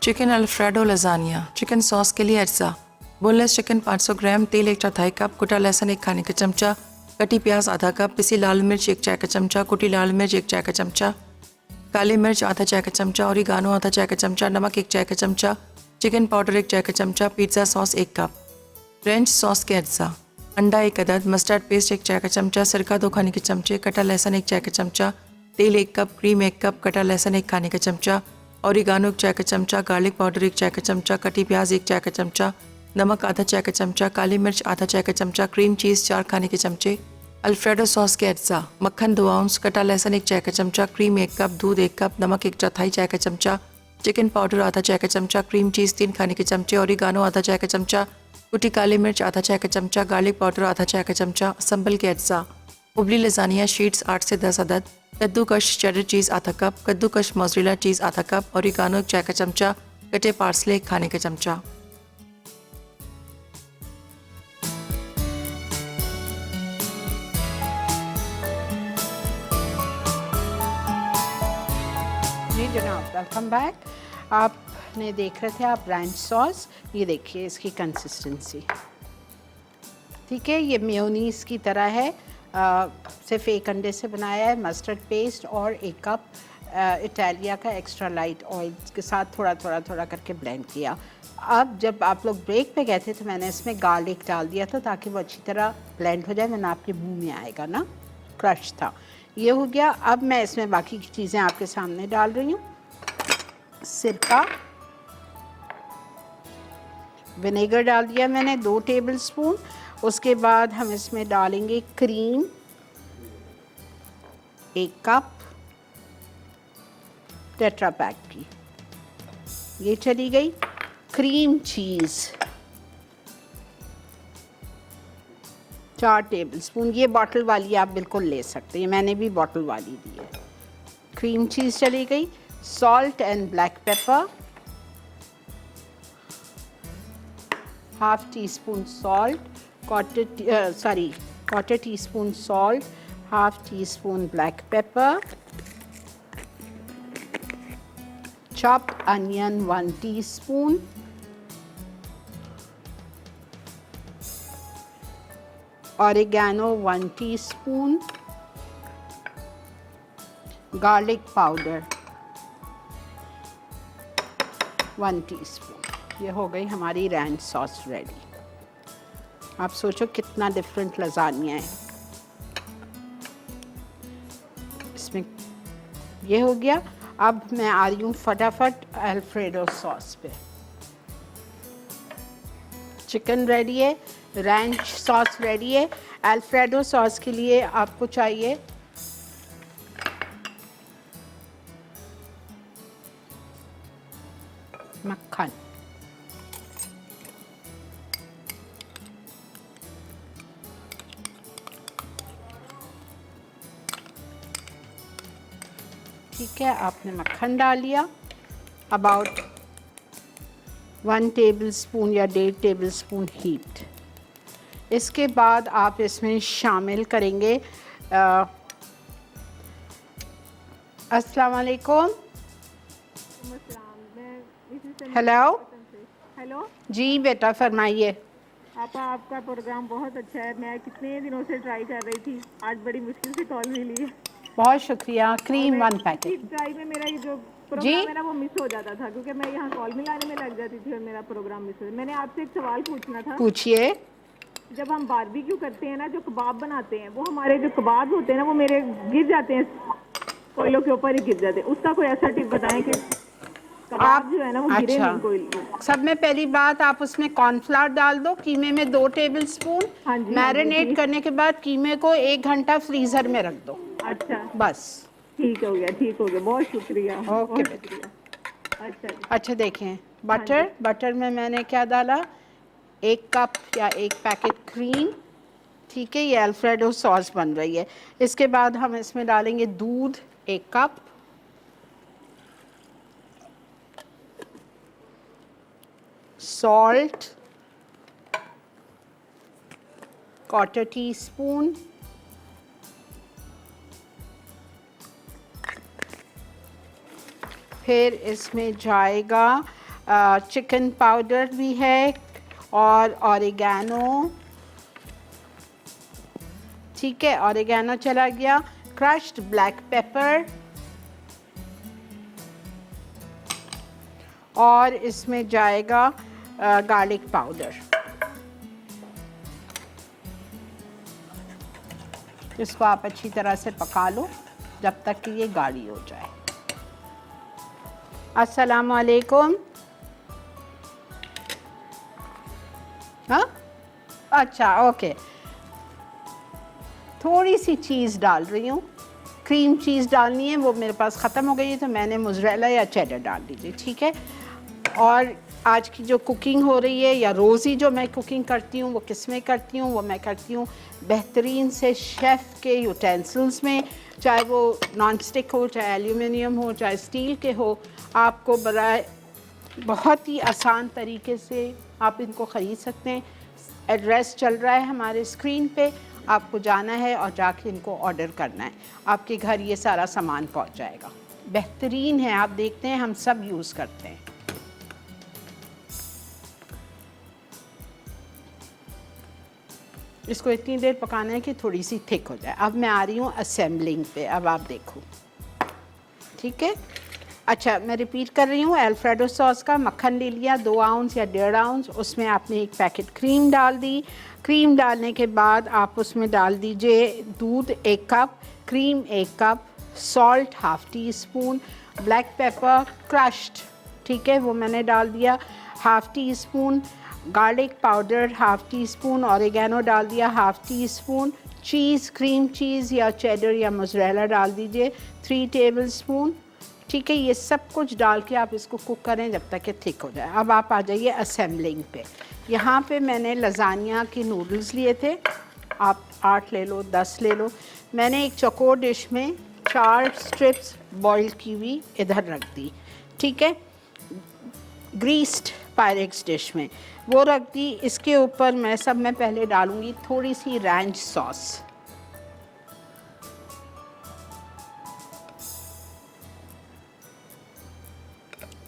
Chicken alfredo lasagne, chicken sauce के लिए अज्जा, बोनलेस चिकन 500 ग्राम, तेल 1/4 कप, कुटा लहसुन 1 खाने का चमचा, कटी प्याज आधा कप, पिसी लाल मिर्च 1 चाय का चमचा, कुटी लाल मिर्च 1 चाय का चमचा, काली मिर्च आधा चाय का चमचा, ओरिगानो आधा चाय का चमचा, नमक 1 चाय का चमचा, चिकन पाउडर 1 चाय का चमचा, pizza sauce 1 cup, French sauce के अज्जा, अंडा 1 अदद, मस्टर्ड पेस्ट 1 चाय का चमचा, सिरका 2 खाने के चमचे, कटा लहसुन 1 चाय का चमचा, तेल 1 कप, क्रीम 1 कप, कटा लहसुन 1 खाने का चमचा, ओरिगानो 1 चाय का चमचा, गार्लिक पाउडर 1 चाय का चमचा, कटी प्याज 1 चाय का चमचा, नमक आधा चाय का चमचा, काली मिर्च आधा चाय का चमचा, क्रीम चीज़ 4 खाने के चमचे, अल्फ्रेडो सॉस के अज्जा, मक्खन 2 आउंस, कटा लहसुन 1 चाय का चमचा, क्रीम 1 कप, दूध 1 कप, नमक 1/4 चाय का चमचा, चिकन पाउडर आधा चाय का चमचा, क्रीम चीज़ 3 खाने के चमचे, ओरिगानो आधा चाय का चमचा, कुटी काली मिर्च आधा चाय का चमचा, गार्लिक पाउडर आधा चाय का चमचा, संबल के अज्जा, उबली लजानिया शीट्स 8 से 10 अदद, कद्दूकश चेडर चीज़ आधा कप, कद्दूकश मोज़रेला चीज़ आधा कप, ओरिगानो 1 चाय का चमचा, कटे पार्सले खाने का चमचा। जी जनाब, वेलकम बैक। आपने देख रहे थे आप रैंच सॉस, ये देखिए इसकी कंसिस्टेंसी, ठीक है। ये मेयोनीज़ की तरह है, सिर्फ 1 अंडे से बनाया है, मस्टर्ड पेस्ट और 1 कप इटालिया का एक्स्ट्रा लाइट ऑयल के साथ थोड़ा थोड़ा थोड़ा करके ब्लेंड किया। अब जब आप लोग ब्रेक पे गए थे तो मैंने इसमें गार्लिक डाल दिया था ताकि वो अच्छी तरह ब्लेंड हो जाए, वरना आपके मुंह में आएगा ना, क्रश था। ये हो गया। अब मैं इसमें बाकी की चीज़ें आपके सामने डाल रही हूँ। सिरका, विनेगर डाल दिया मैंने 2 टेबल स्पून। उसके बाद हम इसमें डालेंगे क्रीम 1 कप टेट्रा पैक की, ये चली गई। क्रीम चीज़ 4 टेबल स्पून, ये बॉटल वाली आप बिल्कुल ले सकते हैं, मैंने भी बॉटल वाली दी है। क्रीम चीज़ चली गई। Salt and black pepper, half tea spoon salt, quarter tea spoon salt, half tea spoon black pepper, chopped onion 1 teaspoon, oregano 1 teaspoon, garlic powder 1 teaspoon। ये हो गई हमारी रैंच सॉस रेडी। आप सोचो कितना डिफरेंट लजानिया है इसमें। ये हो गया। अब मैं आ रही हूँ फटाफट अल्फ्रेडो सॉस पे। चिकन रेडी है, रैंच सॉस रेडी है। अल्फ्रेडो सॉस के लिए आपको चाहिए मक्खन, ठीक है। आपने मक्खन डाल लिया, अबाउट 1 टेबल स्पून या 1.5 टेबल स्पून हीट। इसके बाद आप इसमें शामिल करेंगे अस्सलाम वालेकुम। हेलो हेलो जी बेटा फरमाइए। आपका प्रोग्राम बहुत अच्छा है, मैं कितने दिनों से ट्राई कर रही थी, आज बड़ी मुश्किल से कॉल मिली है। बहुत शुक्रिया। Cream 1 packet. ट्राई में मेरा ये जो प्रोग्राम है ना वो मिस हो जाता था, क्योंकि मैं यहाँ कॉल मिलाने में लग जाती थी और मेरा प्रोग्राम मिस हो। मैंने आपसे एक सवाल पूछना था। पूछिए। जब हम बारबेक्यू करते हैं ना, जो कबाब बनाते हैं, वो हमारे जो कबाब होते हैं ना वो मेरे गिर जाते हैं, कोयलों के ऊपर ही गिर जाते हैं। उसका कोई ऐसा टिप बताएं कि कबाब जो है ना वो गिरे अच्छा, नहीं कोई। सब में पहली बात आप उसमें कॉर्नफ्लावर डाल दो, कीमे में 2 टेबलस्पून। हाँ जी, मैरिनेट ठीक। करने के बाद कीमे को 1 घंटा फ्रीज़र में रख दो, अच्छा बस। ठीक हो गया, ठीक हो गया, बहुत शुक्रिया, ओके बहुत बेटा। शुक्रिया। अच्छा जी। अच्छा देखें, बटर में मैंने क्या डाला, 1 कप या 1 पैकेट क्रीम। ठीक है, ये अल्फ्रेडो सॉस बन रही है। इसके बाद हम इसमें डालेंगे दूध 1 कप, सॉल्ट 1/4 टीस्पून, फिर इसमें जाएगा चिकन पाउडर भी है और ऑरिगेनो। ठीक है, ऑरिगेनो चला गया। क्रश्ड ब्लैक पेपर, और इसमें जाएगा गार्लिक पाउडर। इसको आप अच्छी तरह से पका लो जब तक कि ये गाढ़ी हो जाए। अस्सलाम वालेकुम। हाँ, अच्छा ओके। थोड़ी सी चीज़ डाल रही हूँ, क्रीम चीज़ डालनी है, वो मेरे पास ख़त्म हो गई है तो मैंने मोज़रेला या चेडर डाल दीजिए। ठीक है, और आज की जो कुकिंग हो रही है या रोज़ ही जो मैं कुकिंग करती हूँ वो किस में करती हूँ, वो मैं करती हूँ बेहतरीन से शेफ़ के यूटेंसिल्स में, चाहे वो नॉन स्टिक हो, चाहे एल्यूमिनियम हो, चाहे स्टील के हो। आपको बराए बहुत ही आसान तरीके से आप इनको ख़रीद सकते हैं। एड्रेस चल रहा है हमारे स्क्रीन पे, आपको जाना है और जाके इनको ऑर्डर करना है, आपके घर ये सारा सामान पहुंच जाएगा। बेहतरीन है, आप देखते हैं हम सब यूज़ करते हैं। इसको इतनी देर पकाना है कि थोड़ी सी थिक हो जाए। अब मैं आ रही हूँ असेंबलिंग पे, अब आप देखो। ठीक है, अच्छा मैं रिपीट कर रही हूँ। अल्फ्रेडो सॉस का मक्खन ले लिया 2 आउंस या 1.5 आउंस, उसमें आपने 1 पैकेट क्रीम डाल दी। क्रीम डालने के बाद आप उसमें डाल दीजिए दूध 1 cup, cream 1 cup, salt 1/2 teaspoon, black paper crushed, ठीक है वो मैंने डाल दिया 1/2 teaspoon, garlic powder 1/2 teaspoon, oregano डाल दिया 1/2 टीस्पून, चीज़ क्रीम चीज़ या चेडर या मोज़रेला डाल दीजिए 3 टेबलस्पून। ठीक है, ये सब कुछ डाल के आप इसको कुक करें जब तक ये थिक हो जाए। अब आप आ जाइए असेंबलिंग पे। यहाँ पे मैंने लजानिया के नूडल्स लिए थे, आप 8 ले लो 10 ले लो। मैंने एक चौकोर डिश में 4 स्ट्रिप्स बॉइल्ड की हुई इधर रख दी। ठीक है, ग्रीस्ड पायरेक्स डिश में वो रख दी। इसके ऊपर मैं सब में पहले डालूँगी थोड़ी सी रैंच सॉस।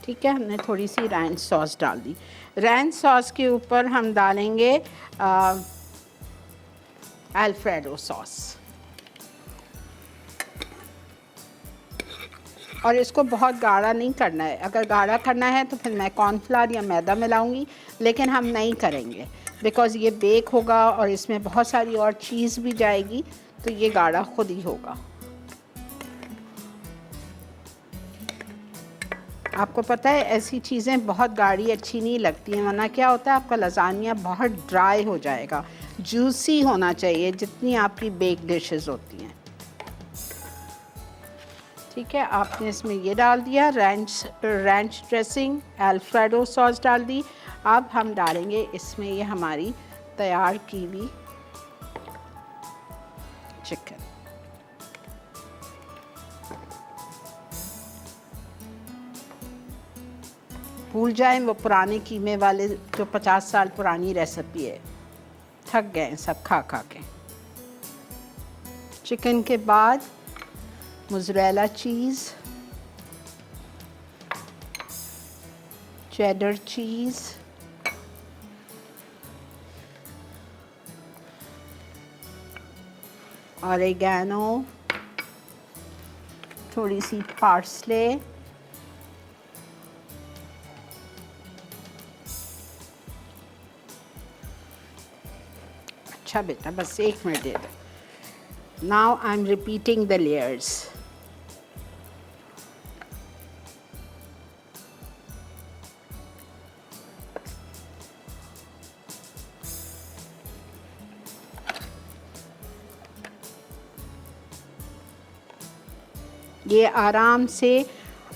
ठीक है, हमने थोड़ी सी रैंच सॉस डाल दी। रैंच सॉस के ऊपर हम डालेंगे अल्फ्रेडो सॉस, और इसको बहुत गाढ़ा नहीं करना है। अगर गाढ़ा करना है तो फिर मैं कॉर्नफ्लावर या मैदा मिलाऊंगी, लेकिन हम नहीं करेंगे बिकॉज़ ये बेक होगा और इसमें बहुत सारी और चीज़ भी जाएगी, तो ये गाढ़ा खुद ही होगा। आपको पता है ऐसी चीज़ें बहुत गाढ़ी अच्छी नहीं लगती हैं, वरना क्या होता है आपका लजानिया बहुत ड्राई हो जाएगा। जूसी होना चाहिए जितनी आपकी बेक डिशेस होती हैं। ठीक है, आपने इसमें ये डाल दिया रैंच ड्रेसिंग, अल्फ्रेडो सॉस डाल दी। अब हम डालेंगे इसमें ये हमारी तैयार की हुई चिकन। भूल जाएं वो पुराने कीमे वाले जो 50 साल पुरानी रेसिपी है, थक गए सब खा खा के। चिकन के बाद मोज़रेला चीज़, चेडर चीज़, ऑरिगेनो, थोड़ी सी पार्सले, अच्छा बेटा बस 1 मिनट दे दो। Now I am repeating the layers. ये आराम से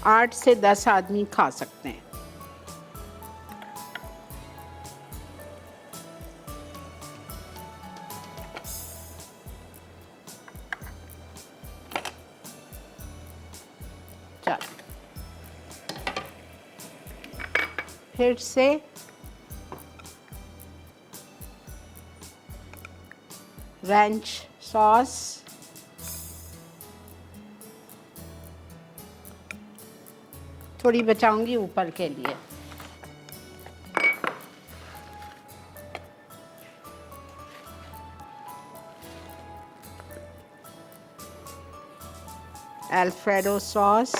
8 से 10 आदमी खा सकते हैं। चलो फिर से रैंच सॉस, थोड़ी बचाऊंगी ऊपर के लिए। अल्फ्रेडो सॉस,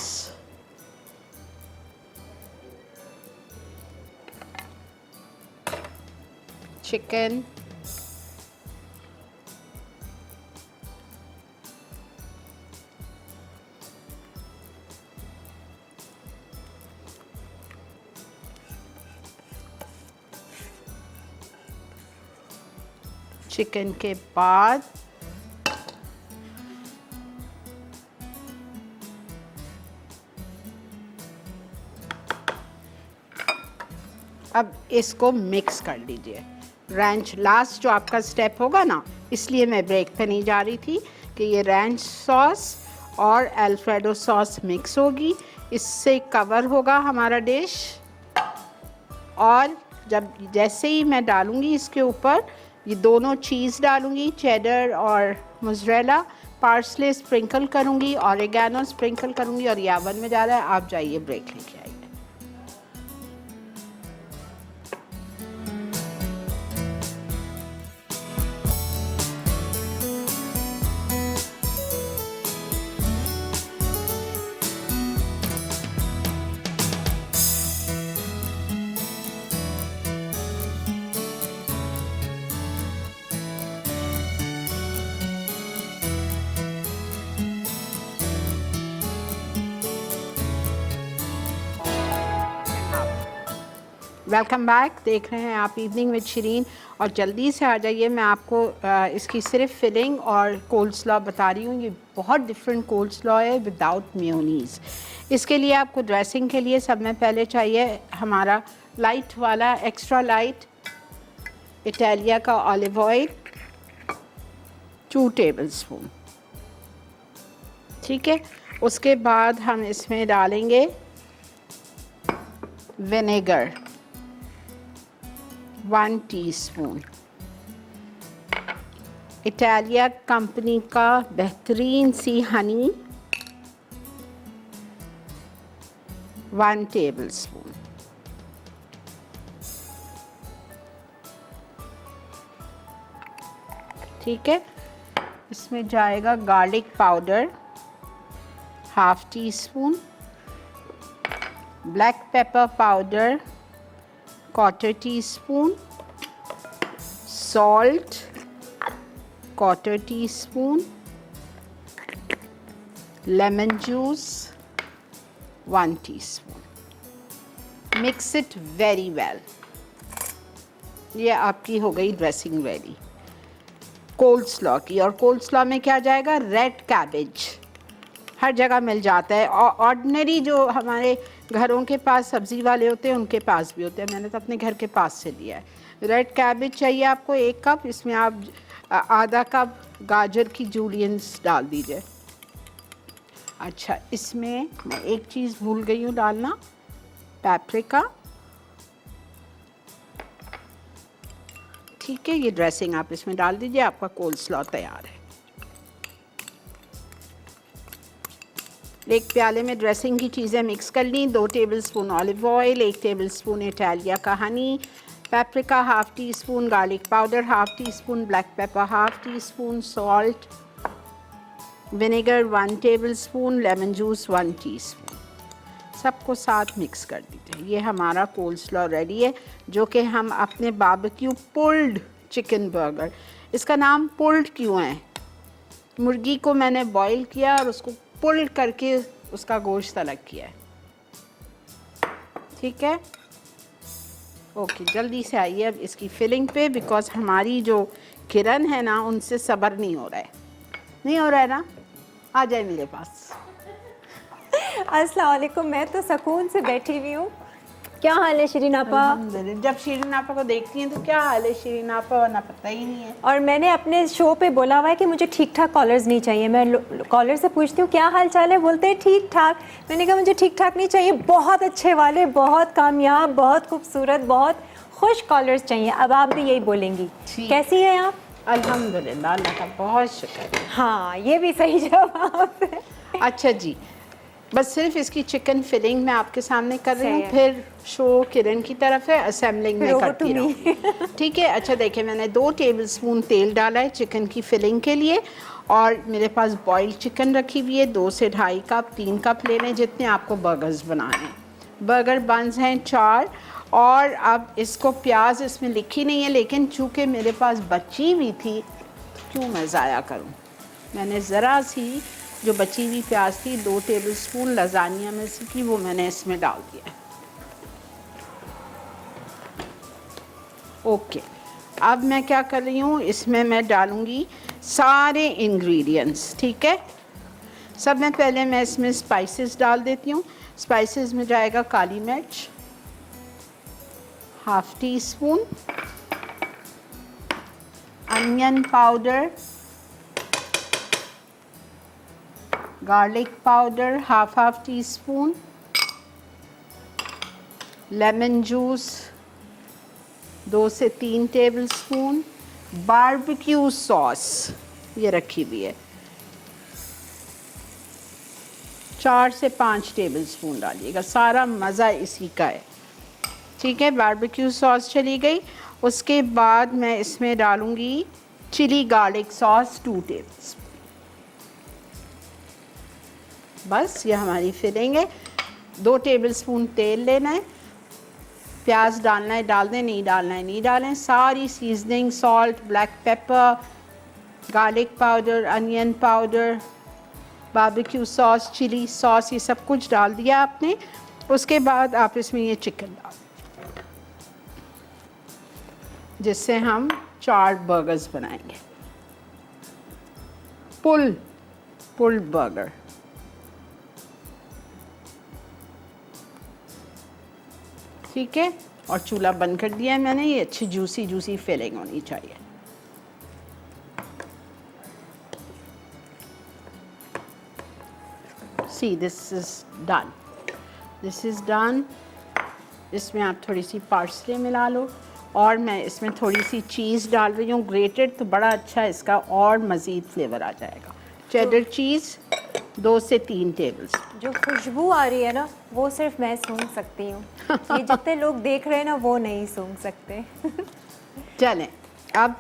चिकन, चिकन के बाद अब इसको मिक्स कर लीजिए। रैंच लास्ट जो आपका स्टेप होगा ना, इसलिए मैं ब्रेक पे नहीं जा रही थी कि ये रैंच सॉस और अल्फ्रेडो सॉस मिक्स होगी, इससे कवर होगा हमारा डिश। और जब जैसे ही मैं डालूँगी इसके ऊपर ये दोनों चीज़ डालूँगी, चेडर और मोज़रेला, पार्सले स्प्रिंकल करूँगी, ऑरिगेनो स्प्रिंकल करूँगी, और ये ओवन में जा रहा है। आप जाइए ब्रेक लेके आइए। Welcome back. देख रहे हैं आप इवनिंग विद शिरीन, और जल्दी से आ जाइए। मैं आपको इसकी सिर्फ फिलिंग और कोल्ड स्लॉ बता रही हूँ। ये बहुत डिफरेंट कोल्ड स्लॉ है विदाउट मेयोनीज़। इसके लिए आपको ड्रेसिंग के लिए सब में पहले चाहिए हमारा लाइट वाला, एक्स्ट्रा लाइट इटालिया का ऑलिव ऑयल 2 टेबलस्पून, ठीक है। उसके बाद हम इसमें डालेंगे विनेगर 1 टीस्पून, इटालिया कंपनी का बेहतरीन सी हनी 1 टेबलस्पून, ठीक है। इसमें जाएगा garlic powder 1/2 teaspoon, black pepper powder 1/4 teaspoon, salt 1/4 teaspoon, lemon juice 1 teaspoon. Mix it very well. ये आपकी हो गई ड्रेसिंग रेडी कोल्ड स्लॉ की। और कोल्ड स्लॉ में क्या जाएगा? रेड कैबेज, हर जगह मिल जाता है। और ऑर्डिनरी जो हमारे घरों के पास सब्ज़ी वाले होते हैं उनके पास भी होते हैं। मैंने तो अपने घर के पास से लिया है। रेड कैबेज चाहिए आपको 1 कप। इसमें आप आधा कप गाजर की जूलियंस डाल दीजिए। अच्छा, इसमें मैं एक चीज़ भूल गई हूँ डालना, पैप्रिका, ठीक है। ये ड्रेसिंग आप इसमें डाल दीजिए, आपका कोल्ड स्लॉ तैयार है। एक प्याले में ड्रेसिंग की चीज़ें मिक्स कर ली। 2 tablespoon olive oil, 1 tablespoon Italia का honey, paprika 1/2 teaspoon, garlic powder 1/2 teaspoon, black pepper 1/2 teaspoon, salt, vinegar 1 tablespoon, lemon juice 1 teaspoon. सबको साथ मिक्स कर दीजिए। ये हमारा कोल्ड स्लॉ रेडी है, जो कि हम अपने बारबेक्यू पुल्ड चिकन बर्गर, इसका नाम पुल्ड क्यों है? मुर्गी को मैंने बॉईल किया और उसको पुल्ड करके उसका गोश्त अलग किया है, ठीक है। ओके, जल्दी से आइए अब इसकी फिलिंग पे, बिकॉज हमारी जो किरण है ना, उनसे सब्र नहीं हो रहा है। नहीं हो रहा है ना? आ जाए मेरे पास। अस्सलाम वालेकुम। मैं तो सुकून से बैठी हुई हूँ। क्या हाल है शिरीन आपा? अल्हम्दुलिल्लाह। जब शिरीन आपा को देखती हैं तो क्या हाल है शिरीन आपा, वरना पता ही नहीं है। और मैंने अपने शो पे बोला हुआ है कि मुझे ठीक ठाक कॉलर्स नहीं चाहिए। मैं कॉलर से पूछती हूँ क्या हाल चाल है, बोलते हैं ठीक ठाक। मैंने कहा मुझे ठीक ठाक नहीं चाहिए, बहुत अच्छे वाले, बहुत कामयाब, बहुत खूबसूरत, बहुत खुश कॉलर्स चाहिए। अब आप भी यही बोलेंगी। कैसी हैं आप? अल्हम्दुलिल्लाह, अल्लाह का बहुत शुक्र है। हाँ, ये भी सही जवाब है। अच्छा जी, बस सिर्फ इसकी चिकन फिलिंग मैं आपके सामने कर रही सही हूँ, है। फिर शो किरण की तरफ है, असेंबलिंग में over करती to me। रहूँगी। ठीक है। अच्छा देखिए, मैंने 2 टेबलस्पून तेल डाला है चिकन की फिलिंग के लिए, और मेरे पास बॉइल्ड चिकन रखी हुई है 2 से ढाई कप, 3 कप ले लें जितने आपको बर्गर्स बनाने हैं। बर्गर बन्स हैं 4, और अब इसको प्याज इसमें लिखी नहीं है, लेकिन चूँकि मेरे पास बची हुई थी क्यों मैं ज़ाया करूँ, मैंने ज़रा सी जो बची हुई प्याज थी 2 टेबलस्पून लजानिया में से की, वो मैंने इसमें डाल दिया। ओके, अब मैं क्या कर रही हूँ, इसमें मैं डालूँगी सारे इंग्रेडिएंट्स। ठीक है, सब में पहले मैं इसमें स्पाइसेस डाल देती हूँ। स्पाइसेस में जाएगा काली मिर्च ½ teaspoon, onion powder, garlic powder ½ teaspoon, lemon juice 2 से 3 टेबलस्पून, बारबेक्यू सॉस ये रखी हुई है 4 से 5 टेबलस्पून डालिएगा, सारा मज़ा इसी का है। ठीक है, बारबेक्यू सॉस चली गई। उसके बाद मैं इसमें डालूँगी चिली गार्लिक सॉस 2 टेबलस्पून। बस ये हमारी फिलिंग है। 2 टेबलस्पून तेल लेना है, प्याज डालना है डाल दें, नहीं डालना है नहीं डालें। सारी seasoning, salt, black pepper, garlic powder, onion powder, barbecue sauce, chilli sauce, ये सब कुछ डाल दिया आपने। उसके बाद आप इसमें ये चिकन डाल, जिससे हम 4 बर्गर्स बनाएंगे, पुल बर्गर। ठीक है, और चूल्हा बंद कर दिया है मैंने। ये अच्छी जूसी फिलिंग होनी चाहिए। See this is done. इसमें आप थोड़ी सी पार्सले मिला लो, और मैं इसमें थोड़ी सी चीज़ डाल रही हूँ ग्रेटेड, तो बड़ा अच्छा इसका और मज़ीद फ्लेवर आ जाएगा। चेडर चीज़ 2 से 3 टेबल्स। जो खुशबू आ रही है ना, वो सिर्फ मैं सूंघ सकती हूँ। ये जितने लोग देख रहे हैं ना, वो नहीं सूंघ सकते। चलें, अब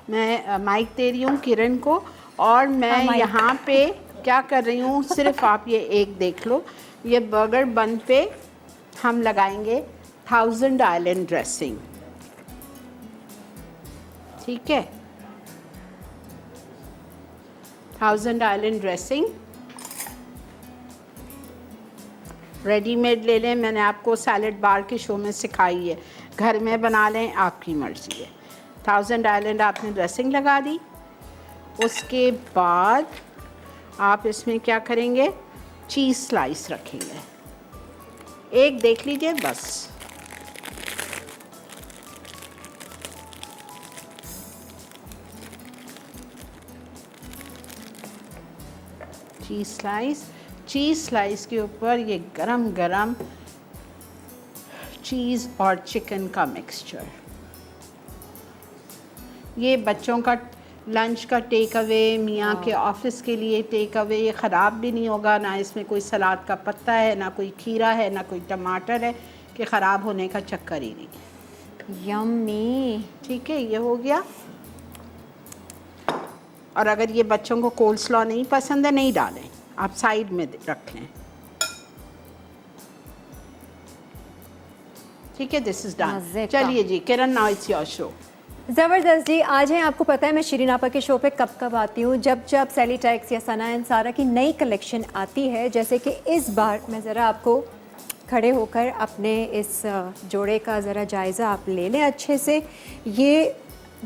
मैं माइक दे रही हूँ किरण को, और मैं यहाँ पे क्या कर रही हूँ, सिर्फ आप ये एक देख लो। ये बर्गर बन पे हम लगाएंगे 1000 आइलैंड ड्रेसिंग। ठीक है, 1000 आइलैंड ड्रेसिंग रेडीमेड ले लें। मैंने आपको सैलड बार के शो में सिखाई है, घर में बना लें, आपकी मर्ज़ी है। 1000 आइलैंड आपने ड्रेसिंग लगा दी। उसके बाद आप इसमें क्या करेंगे, चीज़ स्लाइस रखेंगे। एक देख लीजिए बस। चीज़ स्लाइस के ऊपर ये गरम गरम चीज़ और चिकन का मिक्सचर। ये बच्चों का लंच का टेक अवे, मियाँ के ऑफिस के लिए टेक अवे, ये ख़राब भी नहीं होगा। ना इसमें कोई सलाद का पत्ता है, ना कोई खीरा है, ना कोई टमाटर है कि ख़राब होने का चक्कर ही नहीं। यम्मी। ठीक है, ये हो गया। और अगर ये बच्चों को कोल्ड नहीं पसंद है, नहीं डालें, आप साइड में रख लें। ठीक है, दिस इज़ डन। चलिए जी किरण, नाउ इट्स योर शो। ज़बरदस्त जी। आज है, आपको पता है मैं शिरीन आपा के शो पे कब कब आती हूँ, जब जब सैली टैक्स या सना एंड सारा की नई कलेक्शन आती है। जैसे कि इस बार मैं ज़रा आपको खड़े होकर अपने इस जोड़े का ज़रा जायज़ा आप ले लें अच्छे से। ये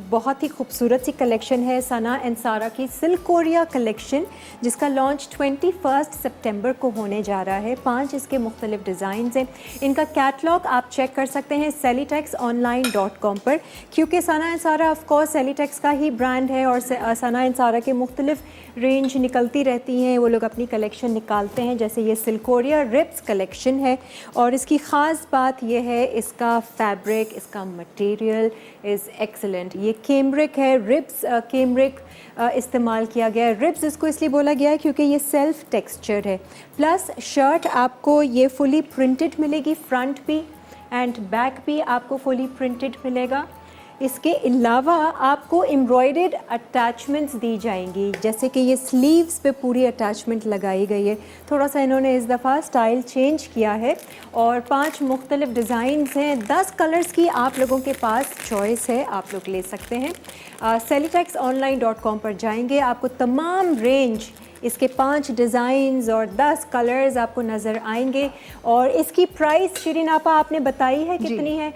बहुत ही खूबसूरत सी कलेक्शन है सना एंड सारा की सिल्क कोरिया कलेक्शन, जिसका लॉन्च 21 सितंबर को होने जा रहा है। 5 इसके मुख्तलिफ डिज़ाइंस हैं। इनका कैटलॉग आप चेक कर सकते हैं celitexonline.com पर, क्योंकि सना एंड सारा ऑफ कोर्स सेलिटेक्स का ही ब्रांड है और सना एंड सारा के मुख्तलिफ रेंज निकलती रहती हैं, वो लोग अपनी कलेक्शन निकालते हैं। जैसे ये सिल्क कोरिया रिब्स कलेक्शन है और इसकी ख़ास बात यह है इसका फैब्रिक, इसका मटेरियल इज़ एक्सीलेंट। ये कैमरिक है, रिब्स कैमरिक इस्तेमाल किया गया है। रिब्स इसको इसलिए बोला गया है क्योंकि ये सेल्फ टेक्सचर है। प्लस शर्ट आपको ये फुली प्रिंटेड मिलेगी, फ्रंट भी एंड बैक भी आपको फुली प्रिंटेड मिलेगा। इसके अलावा आपको एम्ब्रॉयडर्ड अटैचमेंट्स दी जाएंगी, जैसे कि ये स्लीव्स पे पूरी अटैचमेंट लगाई गई है। थोड़ा सा इन्होंने इस दफ़ा स्टाइल चेंज किया है और 5 मुख्तलिफ डिज़ाइंस हैं। 10 कलर्स की आप लोगों के पास चॉइस है, आप लोग ले सकते हैं। celitexonline.com पर जाएंगे, आपको तमाम रेंज इसके 5 डिज़ाइंस और 10 कलर्स आपको नज़र आएंगे। और इसकी प्राइस शिरीन आपा आपने बताई है कितनी है?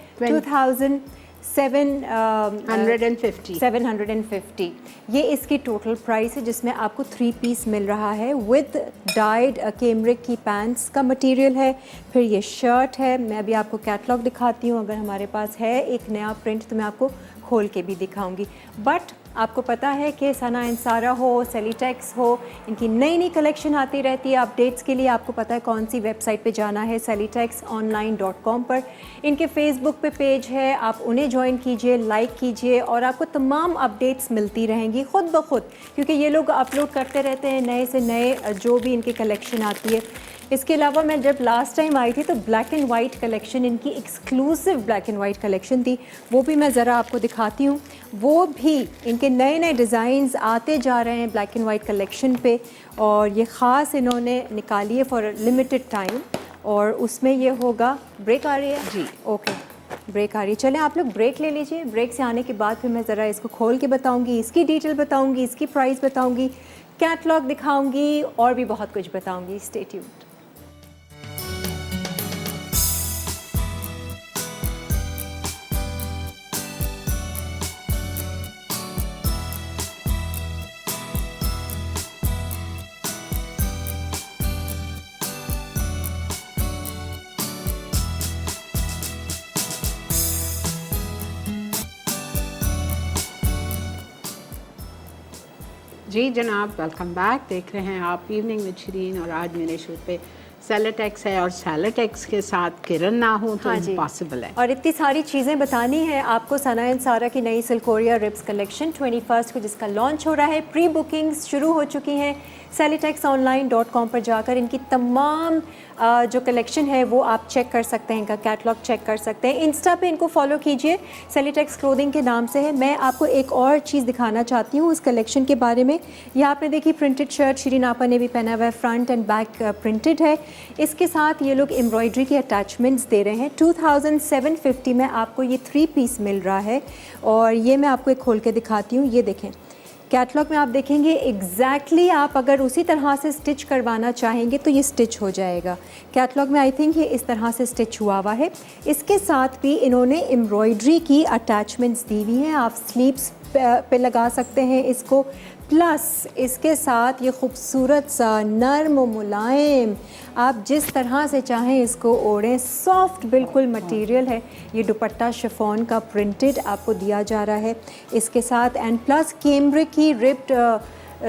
750। ये इसकी टोटल प्राइस है, जिसमें आपको 3 पीस मिल रहा है विद डाइड कैमरिक की पैंट्स का मटेरियल है। फिर ये शर्ट है। मैं अभी आपको कैटलॉग दिखाती हूँ, अगर हमारे पास है एक नया प्रिंट तो मैं आपको खोल के भी दिखाऊंगी। बट आपको पता है कि सना एंड सारा हो, सेलिटेक्स हो, इनकी नई नई कलेक्शन आती रहती है। अपडेट्स के लिए आपको पता है कौन सी वेबसाइट पे जाना है, celitexonline.com पर। इनके फेसबुक पे पेज है, आप उन्हें ज्वाइन कीजिए, लाइक कीजिए और आपको तमाम अपडेट्स मिलती रहेंगी खुद ब खुद, क्योंकि ये लोग अपलोड करते रहते हैं नए से नए जो भी इनकी कलेक्शन आती है। इसके अलावा मैं जब लास्ट टाइम आई थी तो ब्लैक एंड वाइट कलेक्शन, इनकी exclusive black and white collection थी, वो भी मैं ज़रा आपको दिखाती हूँ। वो भी इनके नए नए डिज़ाइंस आते जा रहे हैं ब्लैक एंड वाइट कलेक्शन पे, और ये ख़ास इन्होंने निकाली है फॉर लिमिटेड टाइम। और उसमें ये होगा, ब्रेक आ रही है जी, ओके ब्रेक आ रही है। चलें आप लोग ब्रेक ले लीजिए। ब्रेक से आने के बाद फिर मैं ज़रा इसको खोल के बताऊँगी, इसकी डिटेल बताऊँगी, इसकी प्राइस बताऊँगी, कैटलॉग दिखाऊँगी और भी बहुत कुछ बताऊँगी। Stay tuned. जी जनाब, वेलकम बैक। देख रहे हैं आप इवनिंग विद शिरीन और आज मेरे शो पे सेलिटेक्स है और सेलिटेक्स के साथ किरण ना हो तो इम्पॉसिबल है। और इतनी सारी चीज़ें बतानी है आपको। सना एंड सारा की नई सिल्क कोरिया रिब्स कलेक्शन 21 को जिसका लॉन्च हो रहा है, प्री बुकिंग्स शुरू हो चुकी हैं। celitexonline.com पर जाकर इनकी तमाम जो कलेक्शन है वो आप चेक कर सकते हैं, इनका कैटलॉग चेक कर सकते हैं। इंस्टा पे इनको फॉलो कीजिए, सेलिटेक्स क्लोथिंग के नाम से है। मैं आपको एक और चीज़ दिखाना चाहती हूँ उस कलेक्शन के बारे में। ये आपने देखी प्रिंटेड शर्ट शिरीन आपा ने भी पहना हुआ है, फ्रंट एंड बैक प्रिंटेड है। इसके साथ ये लोग एम्ब्रॉयडरी के अटैचमेंट्स दे रहे हैं। 2750 में आपको ये 3 पीस मिल रहा है। और ये मैं आपको एक खोल के दिखाती हूँ, ये देखें कैटलॉग में आप देखेंगे एग्जैक्टली आप अगर उसी तरह से स्टिच करवाना चाहेंगे तो ये स्टिच हो जाएगा। कैटलॉग में आई थिंक ये इस तरह से स्टिच हुआ हुआ है। इसके साथ भी इन्होंने एम्ब्रॉयडरी की अटैचमेंट्स दी हुई हैं, आप स्लीव्स पे लगा सकते हैं इसको। प्लस इसके साथ ये खूबसूरत सा नर्म मुलायम, आप जिस तरह से चाहें इसको ओढ़ें, सॉफ्ट बिल्कुल मटेरियल है। ये दुपट्टा शिफॉन का प्रिंटेड आपको दिया जा रहा है इसके साथ। एंड प्लस कैमरिक की रिप्ड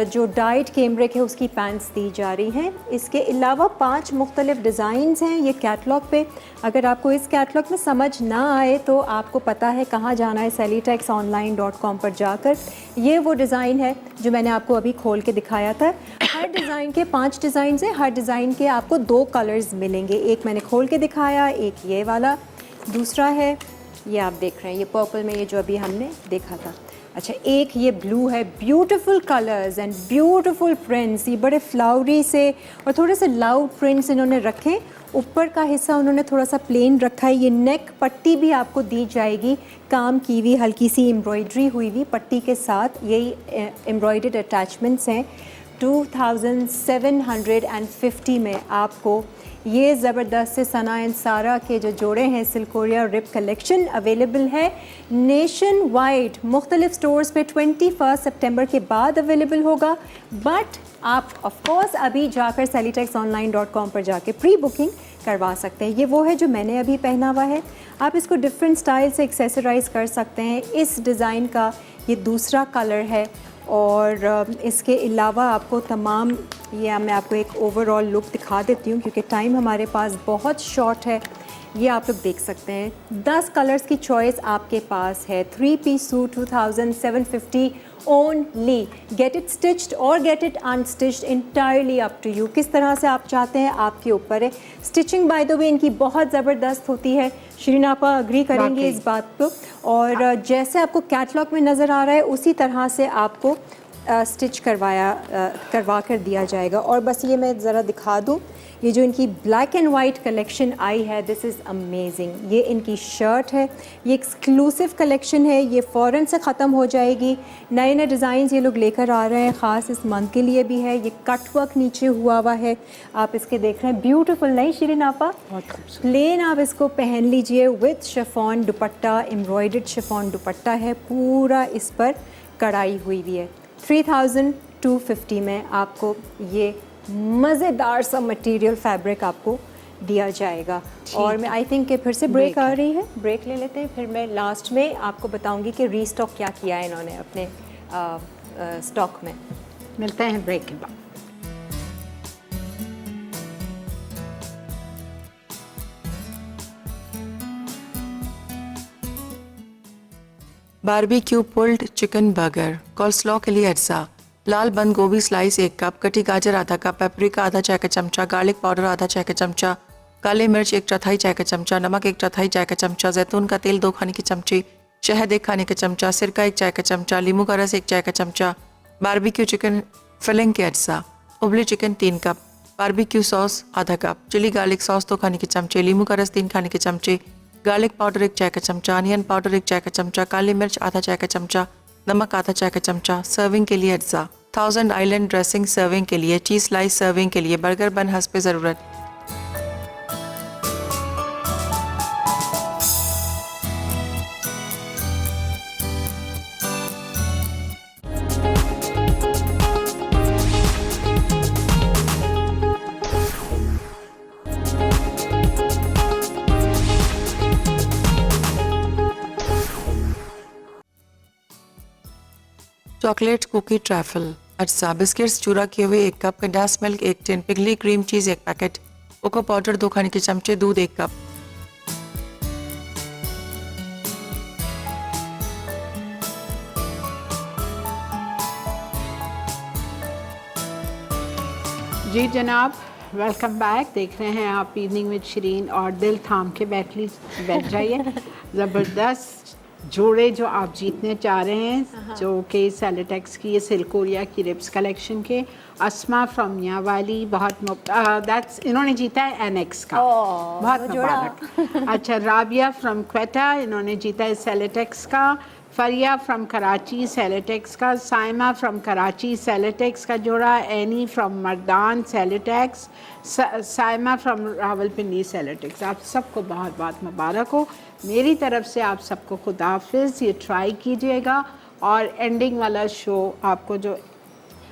जो डाइट कैमरिक है उसकी पैंट्स दी जा रही हैं। इसके अलावा 5 मुख्तलिफ डिज़ाइंस हैं ये कैटलॉग पे। अगर आपको इस कैटलॉग में समझ ना आए तो आपको पता है कहाँ जाना है, celitexonline.com पर जाकर। ये वो डिज़ाइन है जो मैंने आपको अभी खोल के दिखाया था। हर डिज़ाइन के 5 डिज़ाइन हैं, हर डिज़ाइन के आपको 2 कलर्स मिलेंगे। एक मैंने खोल के दिखाया, एक ये वाला, दूसरा है ये आप देख रहे हैं, ये पर्पल में ये जो अभी हमने देखा था। अच्छा, एक ये ब्लू है। Beautiful colours and beautiful prints, ये बड़े फ्लावरी से और थोड़े से लाउड प्रिंट्स इन्होंने रखे। ऊपर का हिस्सा उन्होंने थोड़ा सा प्लेन रखा है। ये नेक पट्टी भी आपको दी जाएगी, काम की हुई हल्की सी एम्ब्रॉयडरी हुई हुई पट्टी के साथ, यही एम्ब्रॉयडर्ड अटैचमेंट्स हैं। 2750 में आपको ये ज़बरदस्त से सना एंड सारा के जो जोड़े हैं सिल्कोरिया रिप कलेक्शन अवेलेबल है नेशन वाइड मुख्तलिफ स्टोर्स पे 21 सितंबर के बाद अवेलेबल होगा। बट आप ऑफ कोर्स अभी जाकर cellytexonline.com पर जाके प्री बुकिंग करवा सकते हैं। ये वो है जो मैंने अभी पहना हुआ है। आप इसको डिफरेंट स्टाइल से एक्सेसराइज कर सकते हैं। इस डिज़ाइन का ये दूसरा कलर है और इसके अलावा आपको तमाम ये मैं आपको एक ओवरऑल लुक दिखा देती हूँ क्योंकि टाइम हमारे पास बहुत शॉर्ट है। ये आप लोग देख सकते हैं 10 कलर्स की चॉइस आपके पास है। 3 piece suit 2750 only. Get it stitched और get it unstitched entirely up to you. किस तरह से आप चाहते हैं आपके ऊपर है। स्टिचिंग बाय द वे इनकी बहुत ज़बरदस्त होती है। शिरीन आपा अग्री करेंगे इस बात को। और जैसे आपको कैटलॉग में नज़र आ रहा है उसी तरह से आपको स्टिच करवा कर दिया जाएगा। और बस ये मैं ज़रा दिखा दूँ ये जो इनकी ब्लैक एंड वाइट कलेक्शन आई है दिस इज़ अमेजिंग। ये इनकी शर्ट है। ये एक्सक्लूसिव कलेक्शन है। ये फ़ौरन से ख़त्म हो जाएगी। नए नए डिज़ाइंस ये लोग लेकर आ रहे हैं ख़ास इस मंथ के लिए भी है। ये कट वर्क नीचे हुआ है आप इसके देख रहे हैं। ब्यूटीफुल नहीं शिरीन आपा? प्लेन आप इसको पहन लीजिए with chiffon dupatta. Embroidered chiffon दुपट्टा है पूरा इस पर कढ़ाई हुई हुई है। 3250 में आपको ये मज़ेदार सा मटेरियल फैब्रिक आपको दिया जाएगा। और मैं आई थिंक कि फिर से ब्रेक आ रही है। ब्रेक ले लेते हैं फिर मैं लास्ट में आपको बताऊंगी कि रीस्टॉक क्या किया है इन्होंने अपने स्टॉक में। मिलते हैं ब्रेक के बाद। बारबेक्यू पुल्ड चिकन बर्गर, कोल्स्लॉ के लिए अज्जा, लाल बंद गोभी स्लाइस 1 कप, कटी गाजर आधा कप, पेपरिका आधा चाय का चमचा, गार्लिक पाउडर आधा चाय का चमचा, काले मिर्च 1/4 चाय का चमचा, नमक 1/4 चाय का चमचा, जैतून का तेल 2 खाने की चमची, शहद 1 खाने का चमचा, सिरका 1 चाय का चमचा, लींबू का रस 1 चाय का चमचा, बारबेक्यू चिकन फिलिंग के अज्जा, उबली चिकन 3 कप, बारबेक्यू सॉस आधा कप, चिली गार्लिक सॉस 2 खाने के चमचे, लींबू का रस 3 खाने के चमचे, गार्लिक पाउडर 1 चाय का चमचा, अनियन पाउडर 1 चाय का चमचा, काली मिर्च आधा चाय का चमचा, नमक आधा चाय का चमचा। सर्विंग के लिए अज्जा, 1000 आइलैंड ड्रेसिंग सर्विंग के लिए, चीज़ स्लाइस सर्विंग के लिए, बर्गर बन हस्ब ज़रूरत। चॉकलेट कुकी ट्रैफल अज्जा, बिस्किट्स चूरा किए हुए 1 कप, कंडेंस मिल्क 1 टिन, पिघली cream cheese 1 packet, cocoa powder 2 खाने के चमचे, दूध 1 कप। जी जनाब, वेलकम बैक। देख रहे हैं आप इवनिंग विद शिरीन और दिल थाम के बैठ जाइए। ज़बरदस्त जोड़े जो आप जीतने चाह रहे हैं जो कि सेलिटेक्स की ये सिल्कोरिया की रिप्स कलेक्शन के। अस्मा फ्रॉम मियांवाली दैट्स इन्होंने जीता है एनएक्स का, बहुत मुबारक। अच्छा, राबिया फ्रॉम क्वेटा इन्होंने जीता है सेलिटेक्स का। फरिया फ्रॉम कराची सेलिटेक्स का, साइमा फ्रॉम कराची सेलिटेक्स का जोड़ा, एनी फ्रॉम मर्दान सेलिटेक्स, साइमा फ्रॉम रावलपिंडी सेलिटेक्स। आप सबको बहुत बहुत मुबारक हो। मेरी तरफ से आप सबको खुदा हाफिज़। ये ट्राई कीजिएगा और एंडिंग वाला शो आपको जो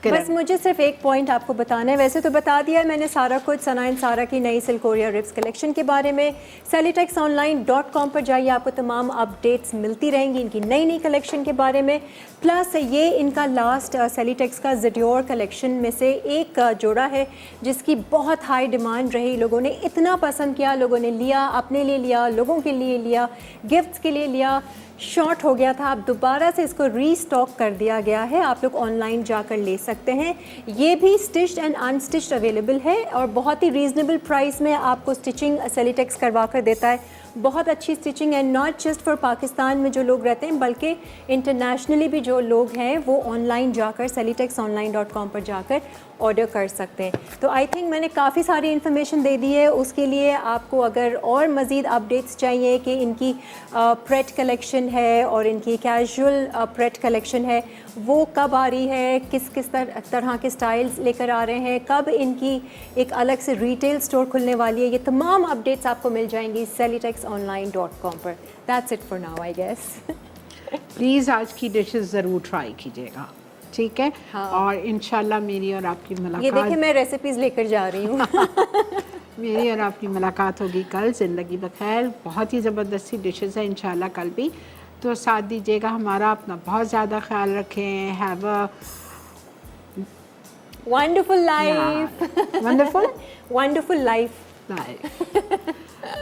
बस मुझे सिर्फ एक पॉइंट आपको बताना है। वैसे तो बता दिया है मैंने सारा कुछ सना एंड सारा की नई सिल्कोरिया रिप्स कलेक्शन के बारे में। cellytexonline.com पर जाइए, आपको तमाम अपडेट्स मिलती रहेंगी इनकी नई नई कलेक्शन के बारे में। प्लस ये इनका लास्ट सेलिटेक्स का ज़िड्योर कलेक्शन में से एक जोड़ा है जिसकी बहुत हाई डिमांड रही। लोगों ने इतना पसंद किया, लोगों ने लिया, अपने लिए लिया, लोगों के लिए लिया, गिफ्ट्स के लिए लिया, शॉर्ट हो गया था। अब दोबारा से इसको रीस्टॉक कर दिया गया है। आप लोग ऑनलाइन जाकर ले सकते हैं। ये भी स्टिच्ड एंड अनस्टिच्ड अवेलेबल है और बहुत ही रीज़नेबल प्राइस में आपको स्टिचिंग सेलिटेक्स करवा कर देता है। बहुत अच्छी स्टिचिंग है, नॉट जस्ट फॉर पाकिस्तान में जो लोग रहते हैं बल्कि इंटरनेशनली भी जो लोग हैं वो ऑनलाइन जाकर cellytexonline.com पर जाकर ऑर्डर कर सकते हैं। तो आई थिंक मैंने काफ़ी सारी इन्फॉर्मेशन दे दी है। उसके लिए आपको अगर और मज़ीद अपडेट्स चाहिए कि इनकी प्रेट कलेक्शन है और इनकी कैजुअल प्रेट कलेक्शन है, वो कब आ रही है, किस किस तरह के स्टाइल्स लेकर आ रहे हैं, कब इनकी एक अलग से रिटेल स्टोर खुलने वाली है, ये तमाम अपडेट्स आपको मिल जाएंगी cellytexonline.com पर। That's it for now I guess. Please आज की डिशेस ज़रूर ट्राई कीजिएगा, ठीक है? हाँ। और इंशाल्लाह मेरी और आपकी ये मुलाकात, देखिए मैं रेसिपीज़ लेकर जा रही हूँ। मेरी और आपकी मुलाकात होगी कल। ज़िंदगी बखैर। बहुत ही ज़बरदस्ती डिशेस है इंशाल्लाह कल भी, तो साथ दीजिएगा हमारा। अपना बहुत ज़्यादा ख्याल रखें। Have a wonderful life. Wonderful wonderful life.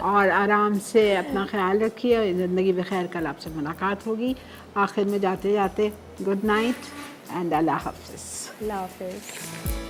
और आराम से अपना ख्याल रखिए। ज़िंदगी बखैर। कल आपसे मुलाकात होगी। आखिर में जाते जाते गुड नाइट एंड अल्लाह हाफ़िज़। अल्लाह हाफ़िज़।